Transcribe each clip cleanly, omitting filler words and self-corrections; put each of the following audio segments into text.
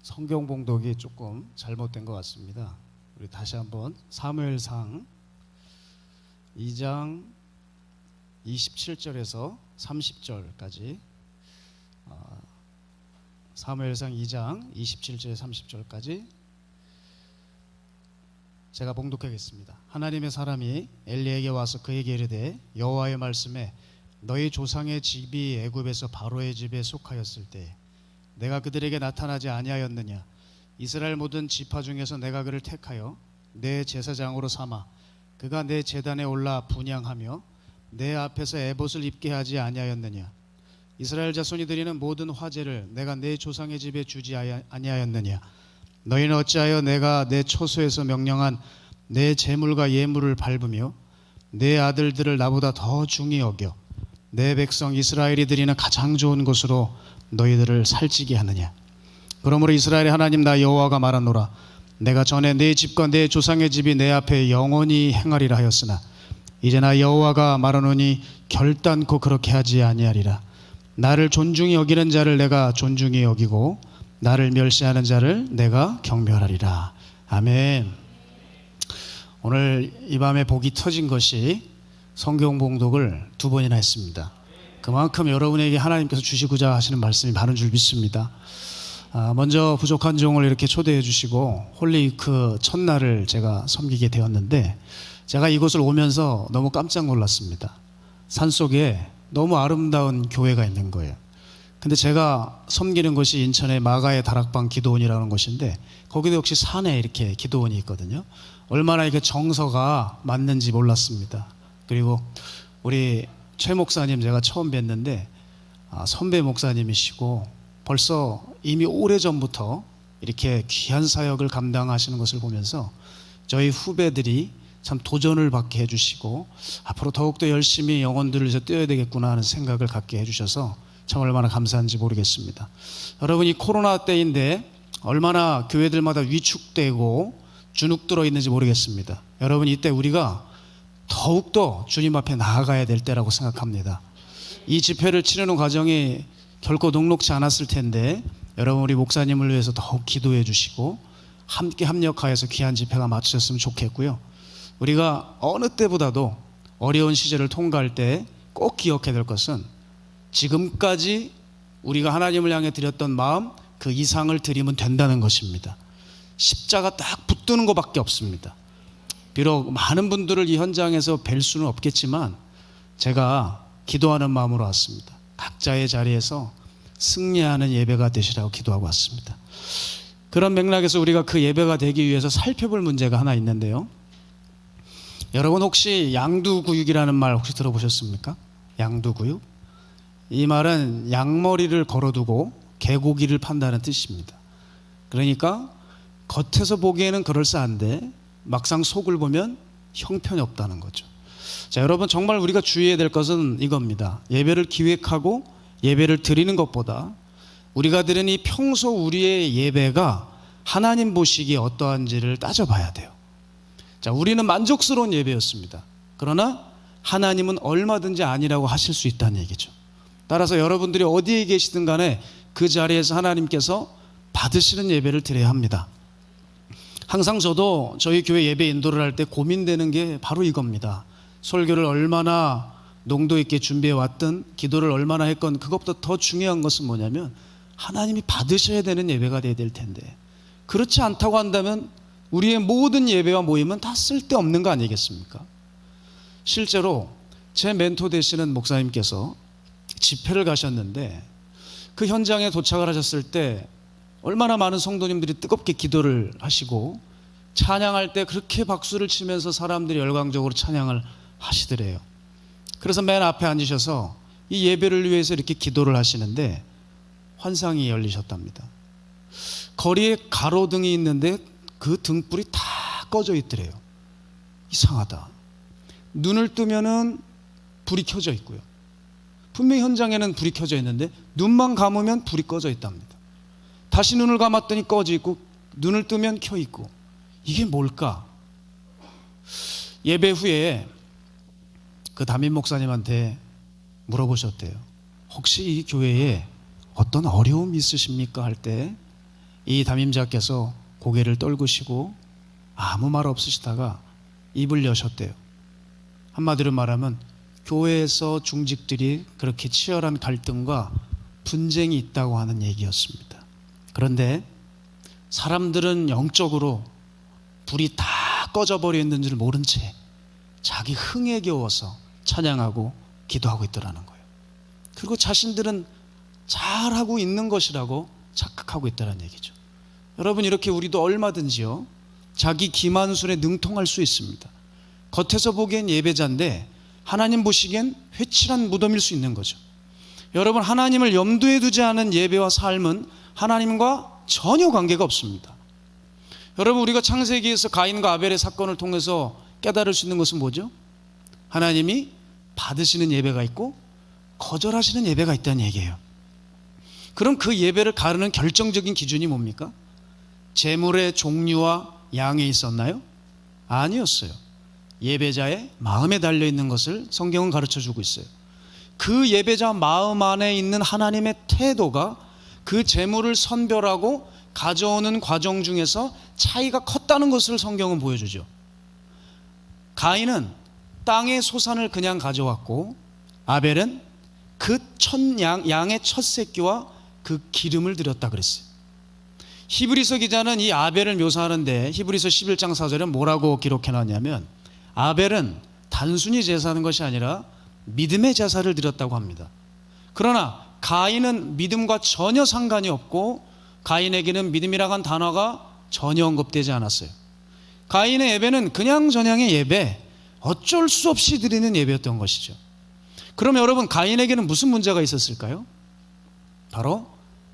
성경 봉독이 조금 잘못된 것 같습니다. 우리 다시 한번 사무엘상 2장 27절에서 30절까지 사무엘상 2장 27절에서 30절까지 제가 봉독하겠습니다. 하나님의 사람이 엘리에게 와서 그에게 이르되 여호와의 말씀에 너희 조상의 집이 애굽에서 바로의 집에 속하였을 때 내가 그들에게 나타나지 아니하였느냐. 이스라엘 모든 지파 중에서 내가 그를 택하여 내 제사장으로 삼아 그가 내 제단에 올라 분향하며 내 앞에서 에봇을 입게 하지 아니하였느냐. 이스라엘 자손이 드리는 모든 화제를 내가 내 조상의 집에 주지 아니하였느냐. 너희는 어찌하여 내가 내 초소에서 명령한 내 제물과 예물을 밟으며 내 아들들을 나보다 더 중히 여겨 내 백성 이스라엘이 드리는 가장 좋은 곳으로 너희들을 살찌게 하느냐. 그러므로 이스라엘의 하나님 나 여호와가 말하노라. 내가 전에 내 집과 내 조상의 집이 내 앞에 영원히 행하리라 하였으나 이제 나 여호와가 말하노니 결단코 그렇게 하지 아니하리라. 나를 존중히 여기는 자를 내가 존중히 여기고 나를 멸시하는 자를 내가 경멸하리라. 아멘. 오늘 이 밤에 복이 터진 것이 성경 봉독을 2번이나 했습니다. 그만큼 여러분에게 하나님께서 주시고자 하시는 말씀이 많은 줄 믿습니다. 먼저 부족한 종을 이렇게 초대해 주시고 홀리위크 첫날을 제가 섬기게 되었는데 제가 이곳을 오면서 너무 깜짝 놀랐습니다. 산속에 너무 아름다운 교회가 있는 거예요. 근데 제가 섬기는 곳이 인천의 마가의 다락방 기도원이라는 곳인데 거기도 역시 산에 이렇게 기도원이 있거든요. 얼마나 이게 정서가 맞는지 몰랐습니다. 그리고 우리 최 목사님 제가 처음 뵀는데 선배 목사님이시고 벌써 이미 오래전부터 이렇게 귀한 사역을 감당하시는 것을 보면서 저희 후배들이 참 도전을 받게 해주시고 앞으로 더욱더 열심히 영혼들을 위해서 뛰어야 되겠구나 하는 생각을 갖게 해주셔서 참 얼마나 감사한지 모르겠습니다. 여러분, 이 코로나 때인데 얼마나 교회들마다 위축되고 주눅들어 있는지 모르겠습니다. 여러분, 이때 우리가 더욱더 주님 앞에 나아가야 될 때라고 생각합니다. 이 집회를 치르는 과정이 결코 녹록지 않았을 텐데 여러분, 우리 목사님을 위해서 더욱 기도해 주시고 함께 합력하여서 귀한 집회가 마쳤으면 좋겠고요. 우리가 어느 때보다도 어려운 시절을 통과할 때 꼭 기억해야 될 것은 지금까지 우리가 하나님을 향해 드렸던 마음 그 이상을 드리면 된다는 것입니다. 십자가 딱 붙드는 것밖에 없습니다. 비록 많은 분들을 이 현장에서 뵐 수는 없겠지만 제가 기도하는 마음으로 왔습니다. 각자의 자리에서 승리하는 예배가 되시라고 기도하고 왔습니다. 그런 맥락에서 우리가 그 예배가 되기 위해서 살펴볼 문제가 하나 있는데요. 여러분, 혹시 양두구육이라는 말 혹시 들어보셨습니까? 양두구육? 이 말은 양머리를 걸어두고 개고기를 판다는 뜻입니다. 그러니까 겉에서 보기에는 그럴싸한데 막상 속을 보면 형편이 없다는 거죠. 자, 여러분, 정말 우리가 주의해야 될 것은 이겁니다. 예배를 기획하고 예배를 드리는 것보다 우리가 드리는 이 평소 우리의 예배가 하나님 보시기에 어떠한지를 따져봐야 돼요. 자, 우리는 만족스러운 예배였습니다. 그러나 하나님은 얼마든지 아니라고 하실 수 있다는 얘기죠. 따라서 여러분들이 어디에 계시든 간에 그 자리에서 하나님께서 받으시는 예배를 드려야 합니다. 항상 저도 저희 교회 예배 인도를 할 때 고민되는 게 바로 이겁니다. 설교를 얼마나 농도 있게 준비해 왔든 기도를 얼마나 했건 그것보다 더 중요한 것은 뭐냐면 하나님이 받으셔야 되는 예배가 돼야 될 텐데 그렇지 않다고 한다면 우리의 모든 예배와 모임은 다 쓸데없는 거 아니겠습니까? 실제로 제 멘토 되시는 목사님께서 집회를 가셨는데 그 현장에 도착을 하셨을 때 얼마나 많은 성도님들이 뜨겁게 기도를 하시고 찬양할 때 그렇게 박수를 치면서 사람들이 열광적으로 찬양을 하시더래요. 그래서 맨 앞에 앉으셔서 이 예배를 위해서 이렇게 기도를 하시는데 환상이 열리셨답니다. 거리에 가로등이 있는데 그 등불이 다 꺼져 있더래요. 이상하다. 눈을 뜨면은 불이 켜져 있고요. 분명히 현장에는 불이 켜져 있는데 눈만 감으면 불이 꺼져 있답니다. 다시 눈을 감았더니 꺼져 있고 눈을 뜨면 켜 있고 이게 뭘까? 예배 후에 그 담임 목사님한테 물어보셨대요. 혹시 이 교회에 어떤 어려움이 있으십니까? 할 때 이 담임자께서 고개를 떨구시고 아무 말 없으시다가 입을 여셨대요. 한마디로 말하면 교회에서 중직들이 그렇게 치열한 갈등과 분쟁이 있다고 하는 얘기였습니다. 그런데 사람들은 영적으로 불이 다 꺼져버려 있는 줄 모른 채 자기 흥에 겨워서 찬양하고 기도하고 있더라는 거예요. 그리고 자신들은 잘하고 있는 것이라고 착각하고 있다는 얘기죠. 여러분, 이렇게 우리도 얼마든지요 자기 기만술에 능통할 수 있습니다. 겉에서 보기엔 예배자인데 하나님 보시기엔 회칠한 무덤일 수 있는 거죠. 여러분, 하나님을 염두에 두지 않은 예배와 삶은 하나님과 전혀 관계가 없습니다. 여러분, 우리가 창세기에서 가인과 아벨의 사건을 통해서 깨달을 수 있는 것은 뭐죠? 하나님이 받으시는 예배가 있고 거절하시는 예배가 있다는 얘기예요. 그럼 그 예배를 가르는 결정적인 기준이 뭡니까? 제물의 종류와 양에 있었나요? 아니었어요. 예배자의 마음에 달려있는 것을 성경은 가르쳐주고 있어요. 그 예배자 마음 안에 있는 하나님의 태도가 그 제물을 선별하고 가져오는 과정 중에서 차이가 컸다는 것을 성경은 보여주죠. 가인은 땅의 소산을 그냥 가져왔고 아벨은 그 양의 첫 새끼와 그 기름을 드렸다 그랬어요. 히브리서 기자는 이 아벨을 묘사하는데 히브리서 11장 4절에 뭐라고 기록해놨냐면 아벨은 단순히 제사하는 것이 아니라 믿음의 제사를 드렸다고 합니다. 그러나 가인은 믿음과 전혀 상관이 없고 가인에게는 믿음이라고 한 단어가 전혀 언급되지 않았어요. 가인의 예배는 그냥 저냥의 예배, 어쩔 수 없이 드리는 예배였던 것이죠. 그럼 여러분, 가인에게는 무슨 문제가 있었을까요? 바로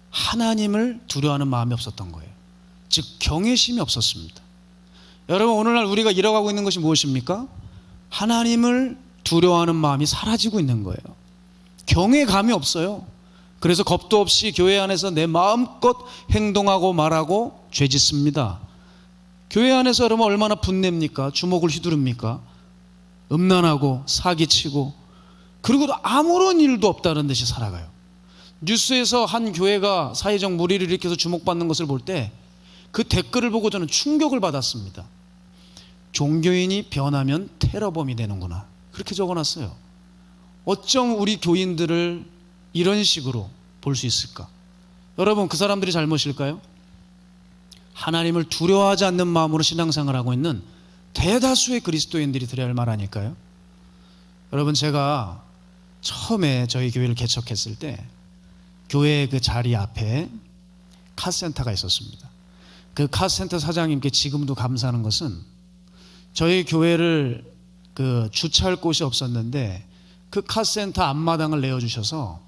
하나님을 두려워하는 마음이 없었던 거예요. 즉 경외심이 없었습니다. 여러분, 오늘날 우리가 잃어가고 있는 것이 무엇입니까? 하나님을 두려워하는 마음이 사라지고 있는 거예요. 경외감이 없어요. 그래서 겁도 없이 교회 안에서 내 마음껏 행동하고 말하고 죄짓습니다. 교회 안에서 여러분 얼마나 분냅니까? 주먹을 휘두릅니까? 음란하고 사기치고, 그리고 아무런 일도 없다는 듯이 살아가요. 뉴스에서 한 교회가 사회적 물의를 일으켜서 주목받는 것을 볼 때 그 댓글을 보고 저는 충격을 받았습니다. 종교인이 변하면 테러범이 되는구나, 그렇게 적어놨어요. 어쩜 우리 교인들을 이런 식으로 볼 수 있을까? 여러분, 그 사람들이 잘못일까요? 하나님을 두려워하지 않는 마음으로 신앙생활을 하고 있는 대다수의 그리스도인들이 드려야 할 말 아닐까요? 여러분, 제가 처음에 저희 교회를 개척했을 때 교회 그 자리 앞에 카센터가 있었습니다. 그 카센터 사장님께 지금도 감사하는 것은 저희 교회를 그 주차할 곳이 없었는데 그 카센터 앞마당을 내어주셔서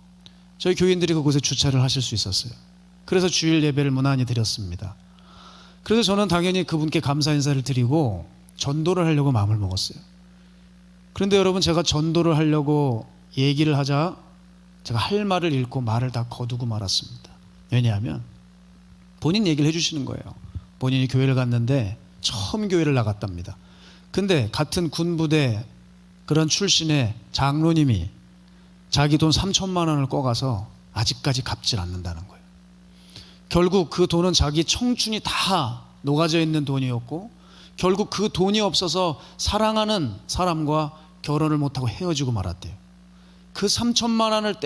저희 교인들이 그곳에 주차를 하실 수 있었어요. 그래서 주일 예배를 무난히 드렸습니다. 그래서 저는 당연히 그분께 감사 인사를 드리고 전도를 하려고 마음을 먹었어요. 그런데 여러분, 제가 전도를 하려고 얘기를 하자 제가 할 말을 잃고 말을 다 거두고 말았습니다. 왜냐하면 본인 얘기를 해주시는 거예요. 본인이 교회를 갔는데 처음 교회를 나갔답니다. 근데 같은 군부대 그런 출신의 장로님이 자기 돈 3천만 원을 꿔가서 아직까지 갚질 않는다는 거예요. 결국 그 돈은 자기 청춘이 다 녹아져 있는 돈이었고 결국 그 돈이 없어서 사랑하는 사람과 결혼을 못하고 헤어지고 말았대요. 그 3천만 원을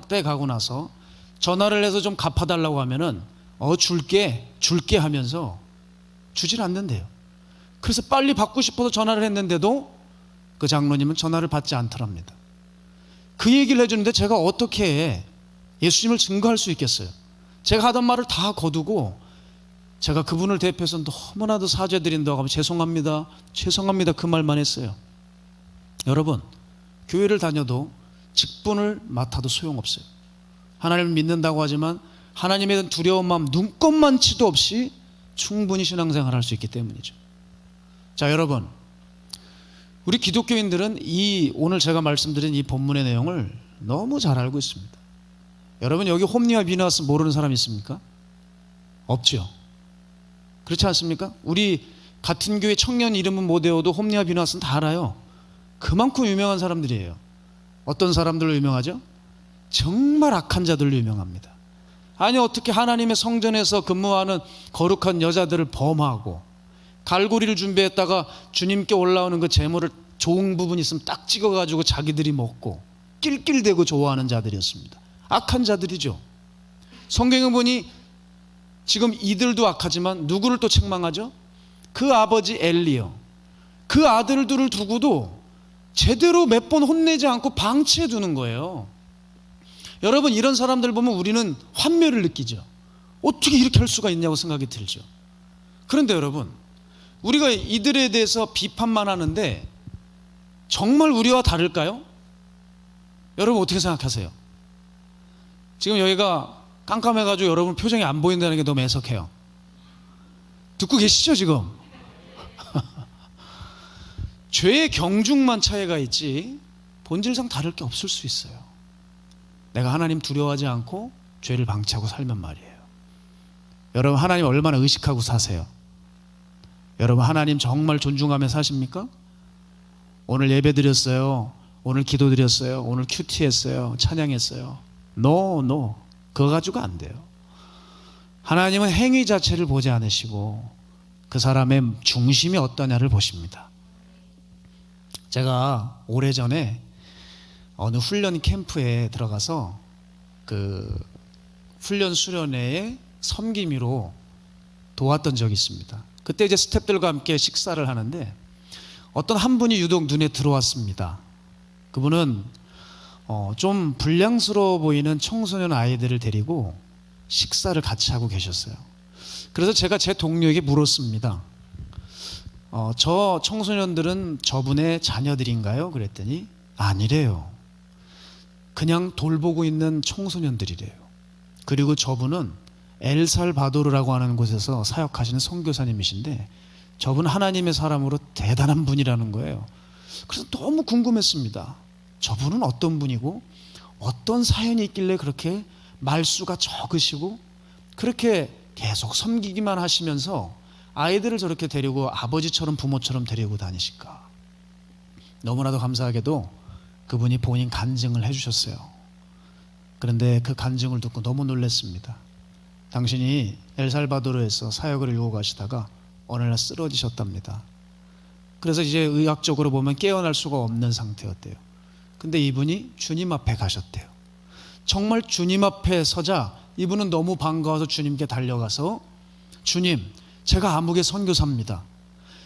떼가고 나서 전화를 해서 좀 갚아달라고 하면은 줄게 하면서 주질 않는데요. 그래서 빨리 받고 싶어서 전화를 했는데도 그 장로님은 전화를 받지 않더랍니다. 그 얘기를 해주는데 제가 어떻게 예수님을 증거할 수 있겠어요? 제가 하던 말을 다 거두고 제가 그분을 대표해서 너무나도 사죄드린다고 하면 죄송합니다 그 말만 했어요. 여러분, 교회를 다녀도 직분을 맡아도 소용없어요. 하나님을 믿는다고 하지만 하나님에 대한 두려운 마음 눈꼽만치도 없이 충분히 신앙생활을 할 수 있기 때문이죠. 자, 여러분, 우리 기독교인들은 오늘 제가 말씀드린 이 본문의 내용을 너무 잘 알고 있습니다. 여러분, 여기 홈리와 비나스 모르는 사람 있습니까? 없죠. 그렇지 않습니까? 우리 같은 교회 청년 이름은 못 외워도 홈리와 비나스는 다 알아요. 그만큼 유명한 사람들이에요. 어떤 사람들로 유명하죠? 정말 악한 자들로 유명합니다. 아니 어떻게 하나님의 성전에서 근무하는 거룩한 여자들을 범하고 갈고리를 준비했다가 주님께 올라오는 그 제물을 좋은 부분 있으면 딱 찍어가지고 자기들이 먹고 낄낄대고 좋아하는 자들이었습니다. 악한 자들이죠. 성경에 보니 지금 이들도 악하지만 누구를 또 책망하죠? 그 아버지 엘리요. 그 아들들을 두고도 제대로 몇 번 혼내지 않고 방치해 두는 거예요. 여러분, 이런 사람들 보면 우리는 환멸을 느끼죠. 어떻게 이렇게 할 수가 있냐고 생각이 들죠. 그런데 여러분, 우리가 이들에 대해서 비판만 하는데 정말 우리와 다를까요? 여러분 어떻게 생각하세요? 지금 여기가 깜깜해가지고 여러분 표정이 안 보인다는 게 너무 애석해요. 듣고 계시죠 지금? 죄의 경중만 차이가 있지 본질상 다를 게 없을 수 있어요. 내가 하나님 두려워하지 않고 죄를 방치하고 살면 말이에요. 여러분, 하나님 얼마나 의식하고 사세요? 여러분, 하나님 정말 존중하며 사십니까? 오늘 예배 드렸어요, 오늘 기도 드렸어요, 오늘 큐티했어요, 찬양했어요. No. 그거 가지고 안 돼요. 하나님은 행위 자체를 보지 않으시고 그 사람의 중심이 어떠냐를 보십니다. 제가 오래전에 어느 훈련 캠프에 들어가서 그 훈련 수련회에 섬김이로 도왔던 적이 있습니다. 그때 이제 스태프들과 함께 식사를 하는데 어떤 한 분이 유독 눈에 들어왔습니다. 그분은 좀 불량스러워 보이는 청소년 아이들을 데리고 식사를 같이 하고 계셨어요. 그래서 제가 제 동료에게 물었습니다. 저 청소년들은 저분의 자녀들인가요? 그랬더니 아니래요. 그냥 돌보고 있는 청소년들이래요. 그리고 저분은 엘살바도르라고 하는 곳에서 사역하시는 선교사님이신데 저분 하나님의 사람으로 대단한 분이라는 거예요. 그래서 너무 궁금했습니다. 저분은 어떤 분이고 어떤 사연이 있길래 그렇게 말수가 적으시고 그렇게 계속 섬기기만 하시면서 아이들을 저렇게 데리고 아버지처럼 부모처럼 데리고 다니실까. 너무나도 감사하게도 그분이 본인 간증을 해주셨어요. 그런데 그 간증을 듣고 너무 놀랐습니다. 당신이 엘살바도르에서 사역을 이루고 가시다가 어느 날 쓰러지셨답니다. 그래서 이제 의학적으로 보면 깨어날 수가 없는 상태였대요. 근데 이분이 주님 앞에 가셨대요. 정말 주님 앞에 서자 이분은 너무 반가워서 주님께 달려가서 주님, 제가 아무개 선교사입니다.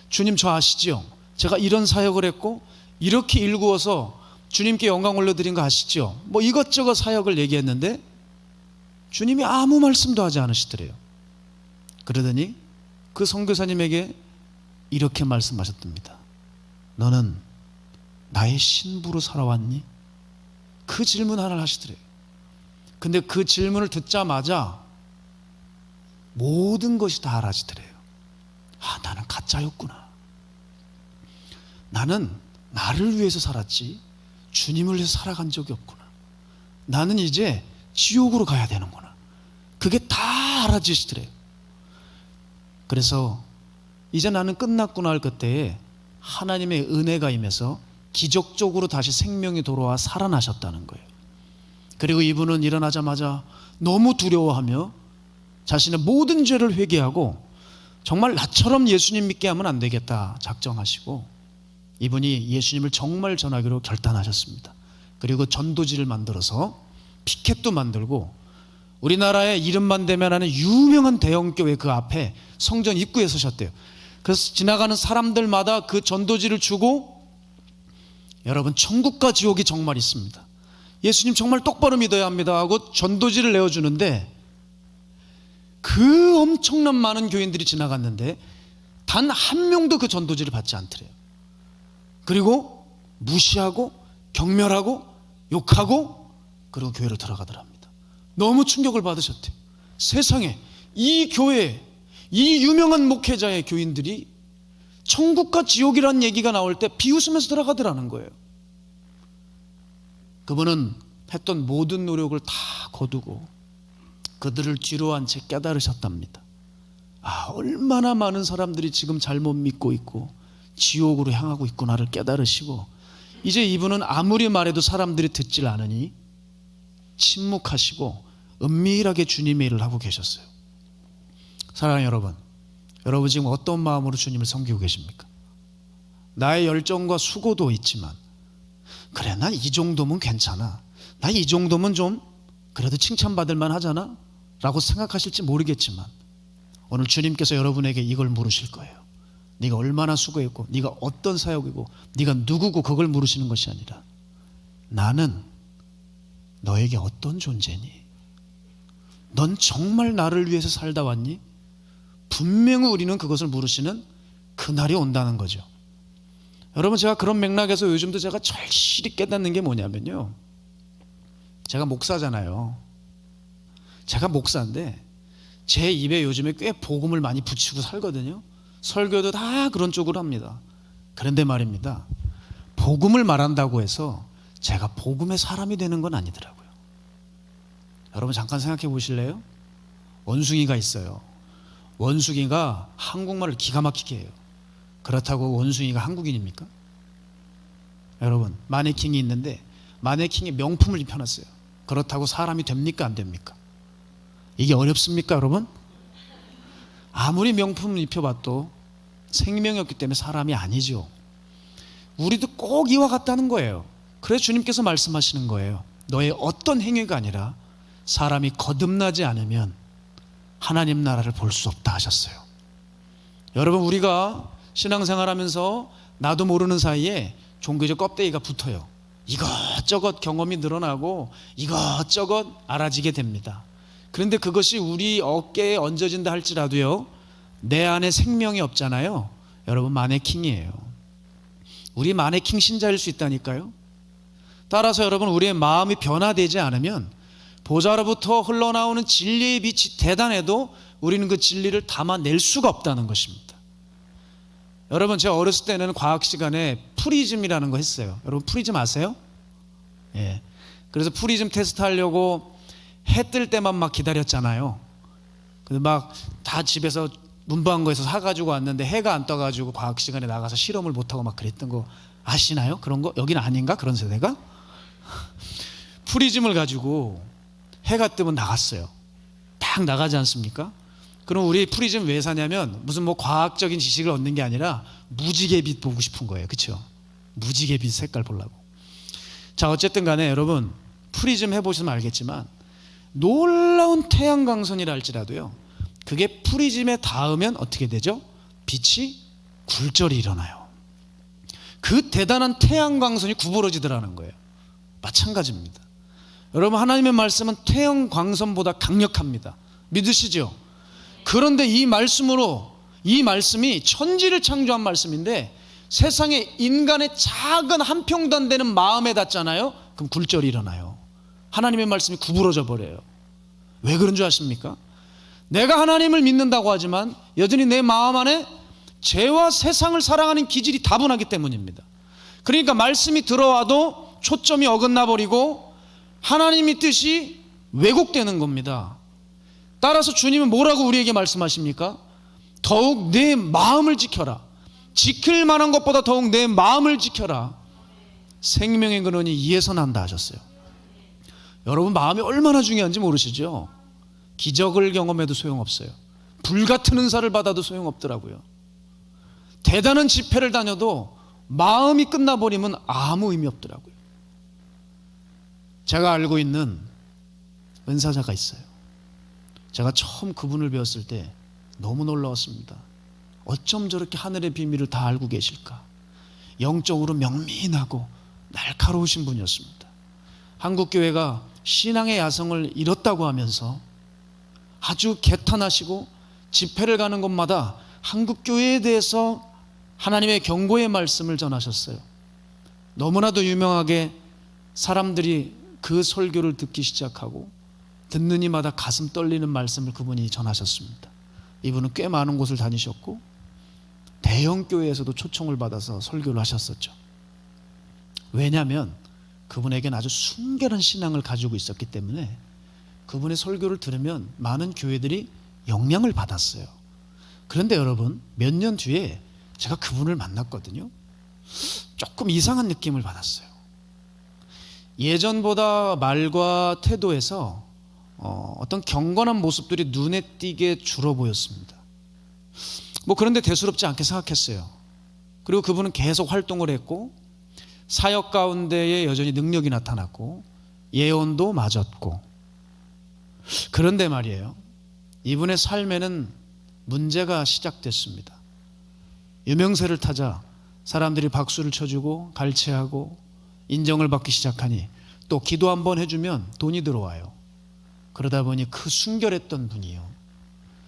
주님, 저 아시죠? 제가 이런 사역을 했고 이렇게 일구어서 주님께 영광 올려드린 거 아시죠? 뭐 이것저것 사역을 얘기했는데 주님이 아무 말씀도 하지 않으시더래요. 그러더니 그 선교사님에게 이렇게 말씀하셨답니다. 너는 나의 신부로 살아왔니? 그 질문 하나를 하시더래요. 근데 그 질문을 듣자마자 모든 것이 다 알아지더래요. 나는 가짜였구나. 나는 나를 위해서 살았지 주님을 위해서 살아간 적이 없구나. 나는 이제 지옥으로 가야 되는구나. 그게 다 알아지시더래요. 그래서 이제 나는 끝났구나 할 그때에 하나님의 은혜가 임해서 기적적으로 다시 생명이 돌아와 살아나셨다는 거예요. 그리고 이분은 일어나자마자 너무 두려워하며 자신의 모든 죄를 회개하고 정말 나처럼 예수님 믿게 하면 안 되겠다 작정하시고 이분이 예수님을 정말 전하기로 결단하셨습니다. 그리고 전도지를 만들어서 피켓도 만들고 우리나라의 이름만 대면 하는 유명한 대형교회 그 앞에 성전 입구에 서셨대요. 그래서 지나가는 사람들마다 그 전도지를 주고 여러분, 천국과 지옥이 정말 있습니다. 예수님 정말 똑바로 믿어야 합니다 하고 전도지를 내어주는데 그 엄청난 많은 교인들이 지나갔는데 단 한 명도 그 전도지를 받지 않더래요. 그리고 무시하고 경멸하고 욕하고 그리고 교회로 들어가더랍니다. 너무 충격을 받으셨대요. 세상에 이 교회, 이 유명한 목회자의 교인들이 천국과 지옥이라는 얘기가 나올 때 비웃으면서 들어가더라는 거예요. 그분은 했던 모든 노력을 다 거두고 그들을 뒤로 한 채 깨달으셨답니다. 얼마나 많은 사람들이 지금 잘못 믿고 있고 지옥으로 향하고 있구나를 깨달으시고 이제 이분은 아무리 말해도 사람들이 듣질 않으니 침묵하시고 은밀하게 주님의 일을 하고 계셨어요. 사랑하는 여러분, 여러분 지금 어떤 마음으로 주님을 섬기고 계십니까? 나의 열정과 수고도 있지만, 그래 난 이 정도면 괜찮아, 나 이 정도면 좀 그래도 칭찬받을 만하잖아 라고 생각하실지 모르겠지만, 오늘 주님께서 여러분에게 이걸 물으실 거예요. 네가 얼마나 수고했고 네가 어떤 사역이고 네가 누구고 그걸 물으시는 것이 아니라, 나는 너에게 어떤 존재니? 넌 정말 나를 위해서 살다 왔니? 분명히 우리는 그것을 물으시는 그날이 온다는 거죠. 여러분, 제가 그런 맥락에서 요즘도 제가 절실히 깨닫는 게 뭐냐면요, 제가 목사잖아요. 제가 목사인데 제 입에 요즘에 꽤 복음을 많이 붙이고 살거든요. 설교도 다 그런 쪽으로 합니다. 그런데 말입니다, 복음을 말한다고 해서 제가 복음의 사람이 되는 건 아니더라고요. 여러분 잠깐 생각해 보실래요? 원숭이가 있어요. 원숭이가 한국말을 기가 막히게 해요. 그렇다고 원숭이가 한국인입니까? 여러분, 마네킹이 있는데 마네킹이 명품을 입혀놨어요. 그렇다고 사람이 됩니까? 안 됩니까? 이게 어렵습니까 여러분? 아무리 명품을 입혀봐도 생명이 없기 때문에 사람이 아니죠. 우리도 꼭 이와 같다는 거예요. 그래서 주님께서 말씀하시는 거예요. 너의 어떤 행위가 아니라 사람이 거듭나지 않으면 하나님 나라를 볼 수 없다 하셨어요. 여러분, 우리가 신앙생활하면서 나도 모르는 사이에 종교적 껍데기가 붙어요. 이것저것 경험이 늘어나고 이것저것 알아지게 됩니다. 그런데 그것이 우리 어깨에 얹어진다 할지라도요, 내 안에 생명이 없잖아요. 여러분, 마네킹이에요. 우리 마네킹 신자일 수 있다니까요. 따라서 여러분, 우리의 마음이 변화되지 않으면 보좌로부터 흘러나오는 진리의 빛이 대단해도 우리는 그 진리를 담아낼 수가 없다는 것입니다. 여러분, 제가 어렸을 때는 과학 시간에 프리즘이라는 거 했어요. 여러분 프리즘 아세요? 예. 그래서 프리즘 테스트 하려고 해 뜰 때만 막 기다렸잖아요. 근데 막 다 집에서 문방구에서 사가지고 왔는데 해가 안 떠가지고 과학 시간에 나가서 실험을 못하고 막 그랬던 거 아시나요? 그런 거? 여기는 아닌가? 그런 세대가? 프리즘을 가지고 해가 뜨면 나갔어요. 딱 나가지 않습니까? 그럼 우리 프리즘 왜 사냐면 무슨 뭐 과학적인 지식을 얻는 게 아니라 무지개 빛 보고 싶은 거예요. 그렇죠? 무지개 빛 색깔 보려고. 자, 어쨌든 간에 여러분 프리즘 해보시면 알겠지만 놀라운 태양광선이라 할지라도요, 그게 프리즘에 닿으면 어떻게 되죠? 빛이 굴절이 일어나요. 그 대단한 태양광선이 구부러지더라는 거예요. 마찬가지입니다. 여러분, 하나님의 말씀은 태양광선보다 강력합니다. 믿으시죠? 그런데 이 말씀으로, 이 말씀이 천지를 창조한 말씀인데 세상에 인간의 작은 한 평도 안 되는 마음에 닿잖아요. 그럼 굴절이 일어나요. 하나님의 말씀이 구부러져 버려요. 왜 그런 줄 아십니까? 내가 하나님을 믿는다고 하지만 여전히 내 마음 안에 죄와 세상을 사랑하는 기질이 다분하기 때문입니다. 그러니까 말씀이 들어와도 초점이 어긋나 버리고 하나님의 뜻이 왜곡되는 겁니다. 따라서 주님은 뭐라고 우리에게 말씀하십니까? 더욱 내 마음을 지켜라. 지킬 만한 것보다 더욱 내 마음을 지켜라. 생명의 근원이 이에서 난다 하셨어요. 여러분, 마음이 얼마나 중요한지 모르시죠? 기적을 경험해도 소용없어요. 불같은 은사를 받아도 소용없더라고요. 대단한 집회를 다녀도 마음이 끝나버리면 아무 의미 없더라고요. 제가 알고 있는 은사자가 있어요. 제가 처음 그분을 배웠을 때 너무 놀라웠습니다. 어쩜 저렇게 하늘의 비밀을 다 알고 계실까? 영적으로 명민하고 날카로우신 분이었습니다. 한국교회가 신앙의 야성을 잃었다고 하면서 아주 개탄하시고 집회를 가는 곳마다 한국교회에 대해서 하나님의 경고의 말씀을 전하셨어요. 너무나도 유명하게 사람들이 그 설교를 듣기 시작하고 듣는 이마다 가슴 떨리는 말씀을 그분이 전하셨습니다. 이분은 꽤 많은 곳을 다니셨고 대형 교회에서도 초청을 받아서 설교를 하셨었죠. 왜냐하면 그분에게는 아주 순결한 신앙을 가지고 있었기 때문에 그분의 설교를 들으면 많은 교회들이 영향을 받았어요. 그런데 여러분, 몇 년 뒤에 제가 그분을 만났거든요. 조금 이상한 느낌을 받았어요. 예전보다 말과 태도에서 어떤 경건한 모습들이 눈에 띄게 줄어 보였습니다. 그런데 대수롭지 않게 생각했어요. 그리고 그분은 계속 활동을 했고 사역 가운데에 여전히 능력이 나타났고 예언도 맞았고, 그런데 말이에요, 이분의 삶에는 문제가 시작됐습니다. 유명세를 타자 사람들이 박수를 쳐주고 갈채하고 인정을 받기 시작하니 또 기도 한번 해주면 돈이 들어와요. 그러다 보니 그 순결했던 분이요,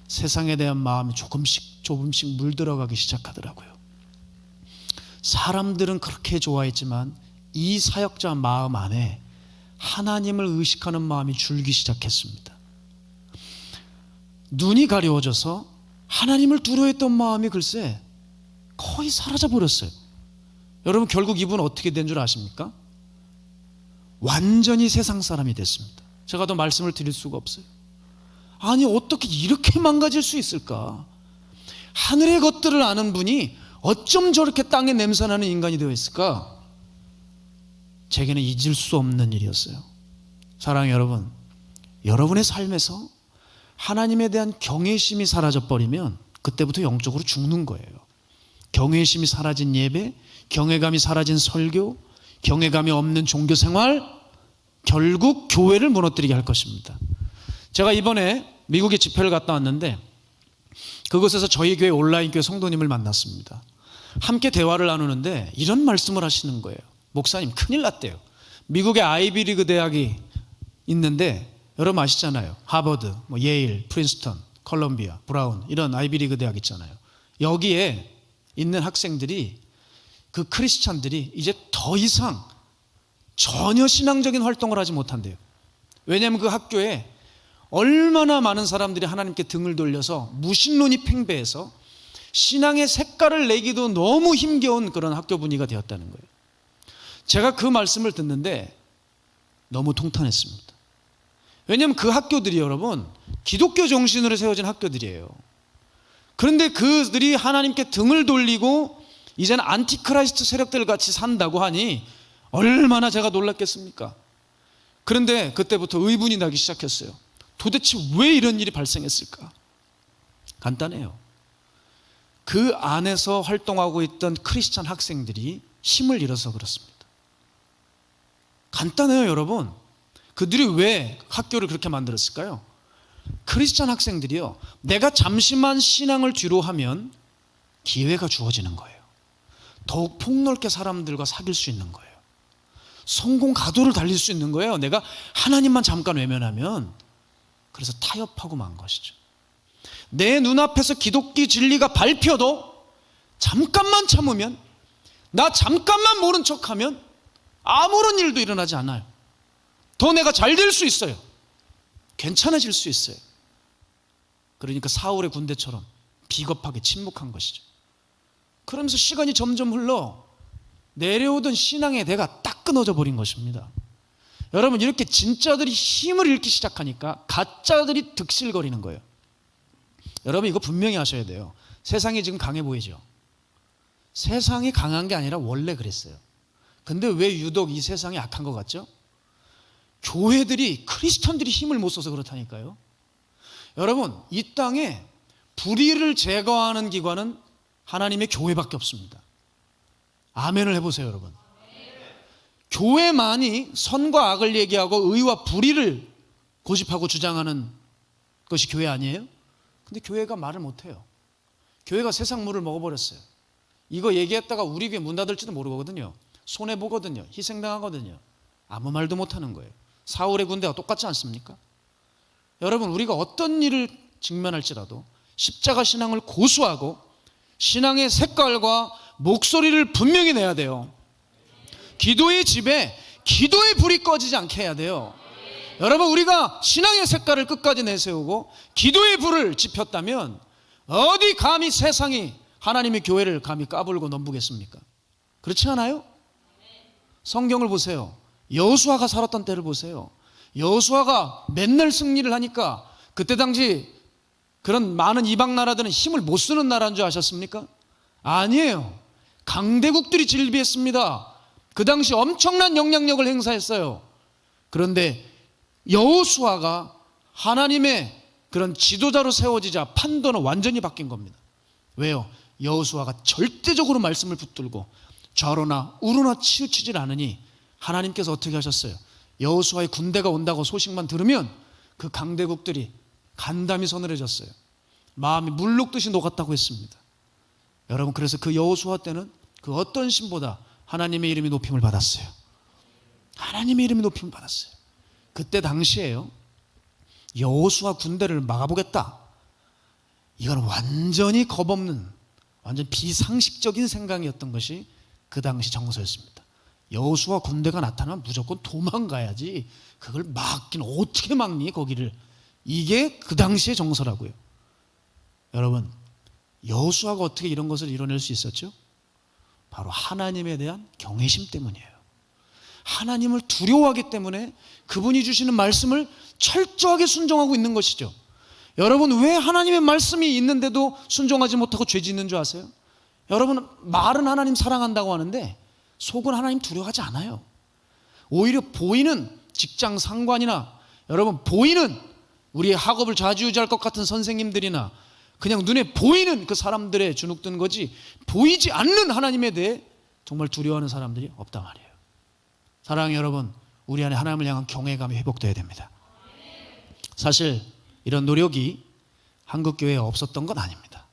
세상에 대한 마음이 조금씩 물들어가기 시작하더라고요. 사람들은 그렇게 좋아했지만 이 사역자 마음 안에 하나님을 의식하는 마음이 줄기 시작했습니다. 눈이 가려워져서 하나님을 두려워했던 마음이 글쎄 거의 사라져 버렸어요. 여러분, 결국 이분은 어떻게 된 줄 아십니까? 완전히 세상 사람이 됐습니다. 제가 더 말씀을 드릴 수가 없어요. 아니, 어떻게 이렇게 망가질 수 있을까? 하늘의 것들을 아는 분이 어쩜 저렇게 땅에 냄새나는 인간이 되어 있을까? 제게는 잊을 수 없는 일이었어요. 사랑하는 여러분, 여러분의 삶에서 하나님에 대한 경외심이 사라져버리면 그때부터 영적으로 죽는 거예요. 경외심이 사라진 예배, 경외감이 사라진 설교, 경외감이 없는 종교생활, 결국 교회를 무너뜨리게 할 것입니다. 제가 이번에 미국에 집회를 갔다 왔는데 그곳에서 저희 교회 온라인 교회 성도님을 만났습니다. 함께 대화를 나누는데 이런 말씀을 하시는 거예요. 목사님, 큰일 났대요. 미국의 아이비리그 대학이 있는데 여러분 아시잖아요. 하버드, 예일, 프린스턴, 컬럼비아, 브라운, 이런 아이비리그 대학 있잖아요. 여기에 있는 학생들이, 그 크리스찬들이 이제 더 이상 전혀 신앙적인 활동을 하지 못한대요. 왜냐하면 그 학교에 얼마나 많은 사람들이 하나님께 등을 돌려서 무신론이 팽배해서 신앙의 색깔을 내기도 너무 힘겨운 그런 학교 분위기가 되었다는 거예요. 제가 그 말씀을 듣는데 너무 통탄했습니다. 왜냐하면 그 학교들이 여러분 기독교 정신으로 세워진 학교들이에요. 그런데 그들이 하나님께 등을 돌리고 이제는 안티크라이스트 세력들 같이 산다고 하니 얼마나 제가 놀랐겠습니까? 그런데 그때부터 의문이 나기 시작했어요. 도대체 왜 이런 일이 발생했을까? 간단해요. 그 안에서 활동하고 있던 크리스찬 학생들이 힘을 잃어서 그렇습니다. 간단해요, 여러분. 그들이 왜 학교를 그렇게 만들었을까요? 크리스찬 학생들이요, 내가 잠시만 신앙을 뒤로 하면 기회가 주어지는 거예요. 더욱 폭넓게 사람들과 사귈 수 있는 거예요. 성공 가도를 달릴 수 있는 거예요. 내가 하나님만 잠깐 외면하면. 그래서 타협하고 만 것이죠. 내 눈앞에서 기독교 진리가 밟혀도 잠깐만 참으면, 나 잠깐만 모른 척하면 아무런 일도 일어나지 않아요. 더 내가 잘 될 수 있어요. 괜찮아질 수 있어요. 그러니까 사울의 군대처럼 비겁하게 침묵한 것이죠. 그러면서 시간이 점점 흘러 내려오던 신앙의 대가 딱 끊어져 버린 것입니다. 여러분, 이렇게 진짜들이 힘을 잃기 시작하니까 가짜들이 득실거리는 거예요. 여러분, 이거 분명히 아셔야 돼요. 세상이 지금 강해 보이죠? 세상이 강한 게 아니라 원래 그랬어요. 근데 왜 유독 이 세상이 약한 것 같죠? 교회들이, 크리스천들이 힘을 못 써서 그렇다니까요. 여러분, 이 땅에 불의를 제거하는 기관은 하나님의 교회밖에 없습니다. 아멘을 해보세요, 여러분. 교회만이 선과 악을 얘기하고 의와 불의를 고집하고 주장하는 것이 교회 아니에요? 근데 교회가 말을 못해요. 교회가 세상 물을 먹어버렸어요. 이거 얘기했다가 우리 교회 문 닫을지도 모르거든요. 손해보거든요. 희생당하거든요. 아무 말도 못하는 거예요. 사울의 군대와 똑같지 않습니까? 여러분, 우리가 어떤 일을 직면할지라도 십자가 신앙을 고수하고 신앙의 색깔과 목소리를 분명히 내야 돼요. 기도의 집에 기도의 불이 꺼지지 않게 해야 돼요. 여러분, 우리가 신앙의 색깔을 끝까지 내세우고 기도의 불을 지폈다면 어디 감히 세상이 하나님의 교회를 감히 까불고 넘보겠습니까? 그렇지 않아요? 성경을 보세요. 여호수아가 살았던 때를 보세요. 여호수아가 맨날 승리를 하니까 그때 당시 그런 많은 이방 나라들은 힘을 못 쓰는 나라인 줄 아셨습니까? 아니에요. 강대국들이 질비했습니다. 그 당시 엄청난 영향력을 행사했어요. 그런데 여호수아가 하나님의 그런 지도자로 세워지자 판도는 완전히 바뀐 겁니다. 왜요? 여호수아가 절대적으로 말씀을 붙들고 좌로나 우로나 치우치질 않으니 하나님께서 어떻게 하셨어요? 여호수아의 군대가 온다고 소식만 들으면 그 강대국들이 간담이 서늘해졌어요. 마음이 물 녹듯이 녹았다고 했습니다. 여러분, 그래서 그 여호수아 때는 그 어떤 신보다 하나님의 이름이 높임을 받았어요. 하나님의 이름이 높임을 받았어요. 그때 당시에요, 여호수아 군대를 막아보겠다, 이건 완전히 겁없는, 완전 비상식적인 생각이었던 것이 그 당시 정서였습니다. 여호수아 군대가 나타나면 무조건 도망가야지, 그걸 막긴 어떻게 막니 거기를. 이게 그 당시의 정서라고요. 여러분, 여호수아가 어떻게 이런 것을 이뤄낼 수 있었죠? 바로 하나님에 대한 경외심 때문이에요. 하나님을 두려워하기 때문에 그분이 주시는 말씀을 철저하게 순종하고 있는 것이죠. 여러분, 왜 하나님의 말씀이 있는데도 순종하지 못하고 죄 짓는 줄 아세요? 여러분, 말은 하나님 사랑한다고 하는데 속은 하나님 두려워하지 않아요. 오히려 보이는 직장 상관이나, 여러분, 보이는 우리의 학업을 좌지우지할 것 같은 선생님들이나, 그냥 눈에 보이는 그 사람들에 주눅든 거지, 보이지 않는 하나님에 대해 정말 두려워하는 사람들이 없단 말이에요. 사랑하는 여러분, 우리 안에 하나님을 향한 경외감이 회복되어야 됩니다. 사실 이런 노력이 한국교회에 없었던 건 아닙니다.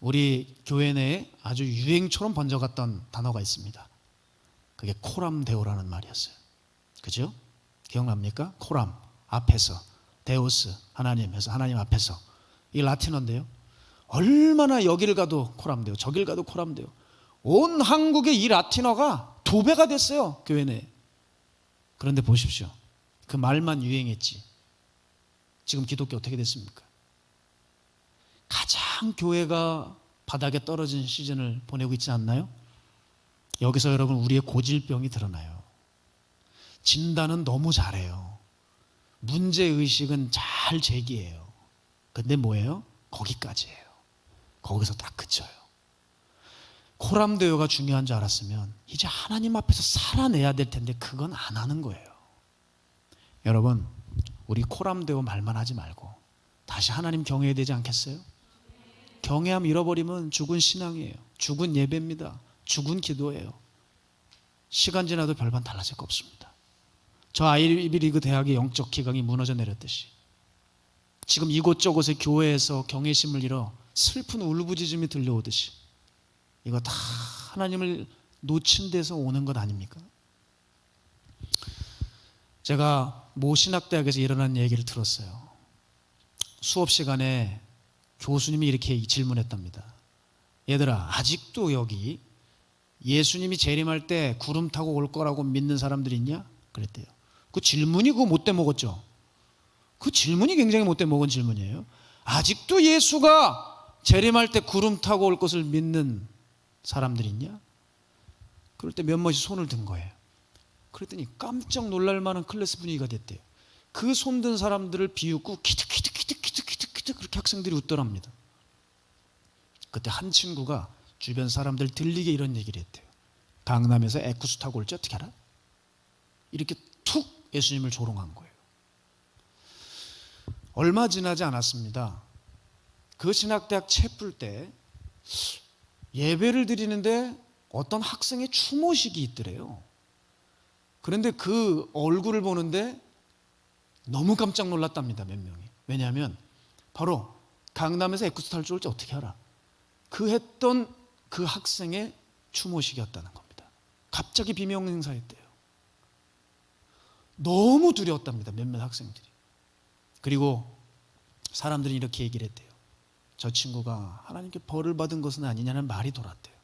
우리 교회 내에 아주 유행처럼 번져갔던 단어가 있습니다. 그게 코람데오라는 말이었어요. 그죠? 기억납니까? 코람, 앞에서, 데오스, 하나님에서, 하나님 앞에서. 이 라틴어인데요, 얼마나 여길 가도 코람데오, 저길 가도 코람데오. 온 한국의 이 라틴어가 도배가 됐어요, 교회 내에. 그런데 보십시오, 그 말만 유행했지 지금 기독교 어떻게 됐습니까? 가장 교회가 바닥에 떨어진 시즌을 보내고 있지 않나요? 여기서 여러분, 우리의 고질병이 드러나요. 진단은 너무 잘해요. 문제의식은 잘 제기해요. 근데 뭐예요? 거기까지예요. 거기서 딱 그쳐요. 코람데오가 중요한 줄 알았으면 이제 하나님 앞에서 살아내야 될 텐데 그건 안 하는 거예요. 여러분, 우리 코람데오 말만 하지 말고 다시 하나님 경외해야 되지 않겠어요? 경외함 잃어버리면 죽은 신앙이에요. 죽은 예배입니다. 죽은 기도예요. 시간 지나도 별반 달라질 거 없습니다. 저 아이비리그 대학의 영적 기강이 무너져 내렸듯이 지금 이곳저곳의 교회에서 경외심을 잃어 슬픈 울부짖음이 들려오듯이 이거 다 하나님을 놓친 데서 오는 것 아닙니까? 제가 모 신학대학에서 일어난 얘기를 들었어요. 수업 시간에 교수님이 이렇게 질문했답니다. 얘들아, 아직도 여기 예수님이 재림할 때 구름 타고 올 거라고 믿는 사람들 있냐? 그랬대요. 그 질문이 그거 못돼 먹었죠. 그 질문이 굉장히 못돼 먹은 질문이에요. 아직도 예수가 재림할 때 구름 타고 올 것을 믿는 사람들 있냐? 그럴 때 몇몇이 손을 든 거예요. 그랬더니 깜짝 놀랄 만한 클래스 분위기가 됐대요. 그 손든 사람들을 비웃고 키득키득키득키득키득키득 그렇게 학생들이 웃더랍니다. 그때 한 친구가 주변 사람들 들리게 이런 얘기를 했대요. 강남에서 에쿠스 타고 올지 어떻게 알아? 이렇게 툭 예수님을 조롱한 거예요. 얼마 지나지 않았습니다. 그 신학대학 채플 때 예배를 드리는데 어떤 학생의 추모식이 있더래요. 그런데 그 얼굴을 보는데 너무 깜짝 놀랐답니다, 몇 명이. 왜냐하면 바로 강남에서 에쿠스 탈 줄 올지 어떻게 알아? 그 했던 그 학생의 추모식이었다는 겁니다. 갑자기 비명 행사했대요. 너무 두려웠답니다, 몇몇 학생들이. 그리고 사람들이 이렇게 얘기를 했대요. 저 친구가 하나님께 벌을 받은 것은 아니냐는 말이 돌았대요.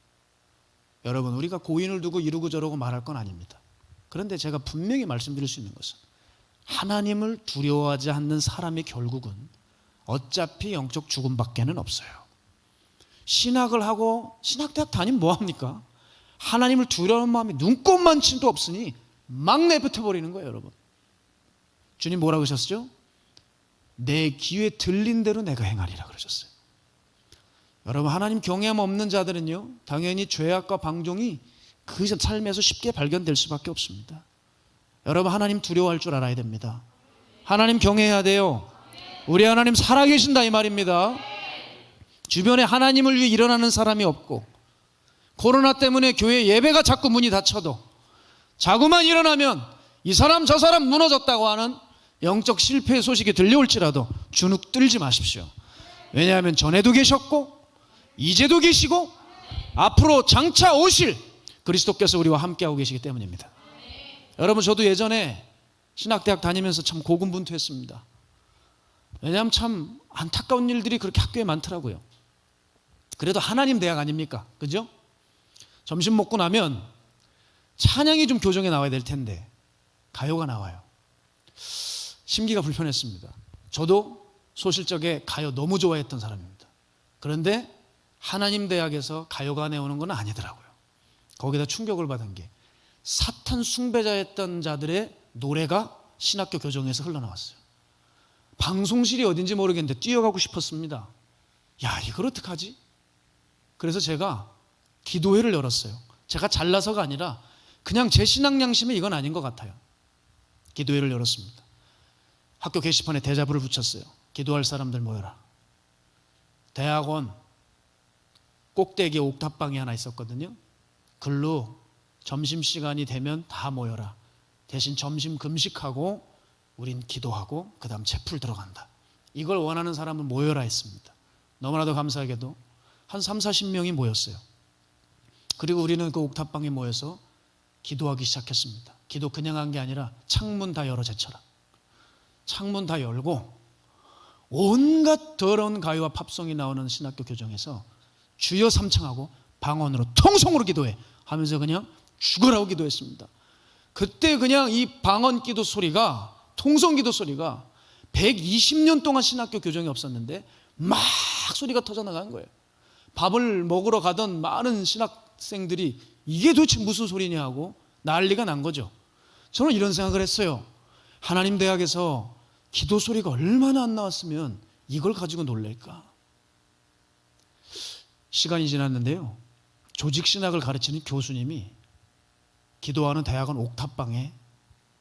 여러분, 우리가 고인을 두고 이러고 저러고 말할 건 아닙니다. 그런데 제가 분명히 말씀드릴 수 있는 것은 하나님을 두려워하지 않는 사람의 결국은 어차피 영적 죽음밖에는 없어요. 신학을 하고 신학대학 다니면 뭐합니까? 하나님을 두려워하는 마음이 눈꼽만침도 없으니 막 내뱉어버리는 거예요, 여러분. 주님 뭐라고 하셨죠? 내 귀에 들린 대로 내가 행하리라 그러셨어요. 여러분, 하나님 경외함 없는 자들은요, 당연히 죄악과 방종이 그 삶에서 쉽게 발견될 수밖에 없습니다. 여러분, 하나님 두려워할 줄 알아야 됩니다. 하나님 경외해야 돼요. 우리 하나님 살아계신다 이 말입니다. 주변에 하나님을 위해 일어나는 사람이 없고, 코로나 때문에 교회 예배가 자꾸 문이 닫혀도 자꾸만 일어나면 이 사람 저 사람 무너졌다고 하는 영적 실패의 소식이 들려올지라도 주눅 들지 마십시오. 왜냐하면 전에도 계셨고 이제도 계시고 앞으로 장차 오실 그리스도께서 우리와 함께하고 계시기 때문입니다. 여러분, 저도 예전에 신학대학 다니면서 참 고군분투했습니다. 왜냐하면 참 안타까운 일들이 그렇게 학교에 많더라고요. 그래도 하나님 대학 아닙니까? 그죠? 점심 먹고 나면 찬양이 좀 교정에 나와야 될 텐데 가요가 나와요. 심기가 불편했습니다. 저도 소실적에 가요 너무 좋아했던 사람입니다. 그런데 하나님 대학에서 가요가 내오는 건 아니더라고요. 거기다 충격을 받은 게 사탄 숭배자였던 자들의 노래가 신학교 교정에서 흘러나왔어요. 방송실이 어딘지 모르겠는데 뛰어가고 싶었습니다. 야, 이걸 어떡하지? 그래서 제가 기도회를 열었어요. 제가 잘나서가 아니라 그냥 제 신앙 양심에 이건 아닌 것 같아요. 기도회를 열었습니다. 학교 게시판에 대자보를 붙였어요. 기도할 사람들 모여라. 대학원 꼭대기에 옥탑방이 하나 있었거든요. 글로 점심시간이 되면 다 모여라. 대신 점심 금식하고 우린 기도하고 그 다음 채플 들어간다. 이걸 원하는 사람은 모여라 했습니다. 너무나도 감사하게도 한 30-40명이 모였어요. 그리고 우리는 그 옥탑방에 모여서 기도하기 시작했습니다. 기도 그냥 한 게 아니라 창문 다 열어 제쳐라. 창문 다 열고 온갖 더러운 가요와 팝송이 나오는 신학교 교정에서 주여 삼창하고 방언으로 통성으로 기도해 하면서 그냥 죽으라고 기도했습니다. 그때 그냥 이 방언 기도 소리가, 통성 기도 소리가 120년 동안 신학교 교정이 없었는데 막 소리가 터져나간 거예요. 밥을 먹으러 가던 많은 신학생들이 이게 도대체 무슨 소리냐 하고 난리가 난 거죠. 저는 이런 생각을 했어요. 하나님 대학에서 기도 소리가 얼마나 안 나왔으면 이걸 가지고 놀랄까. 시간이 지났는데요, 조직신학을 가르치는 교수님이 기도하는 대학원 옥탑방에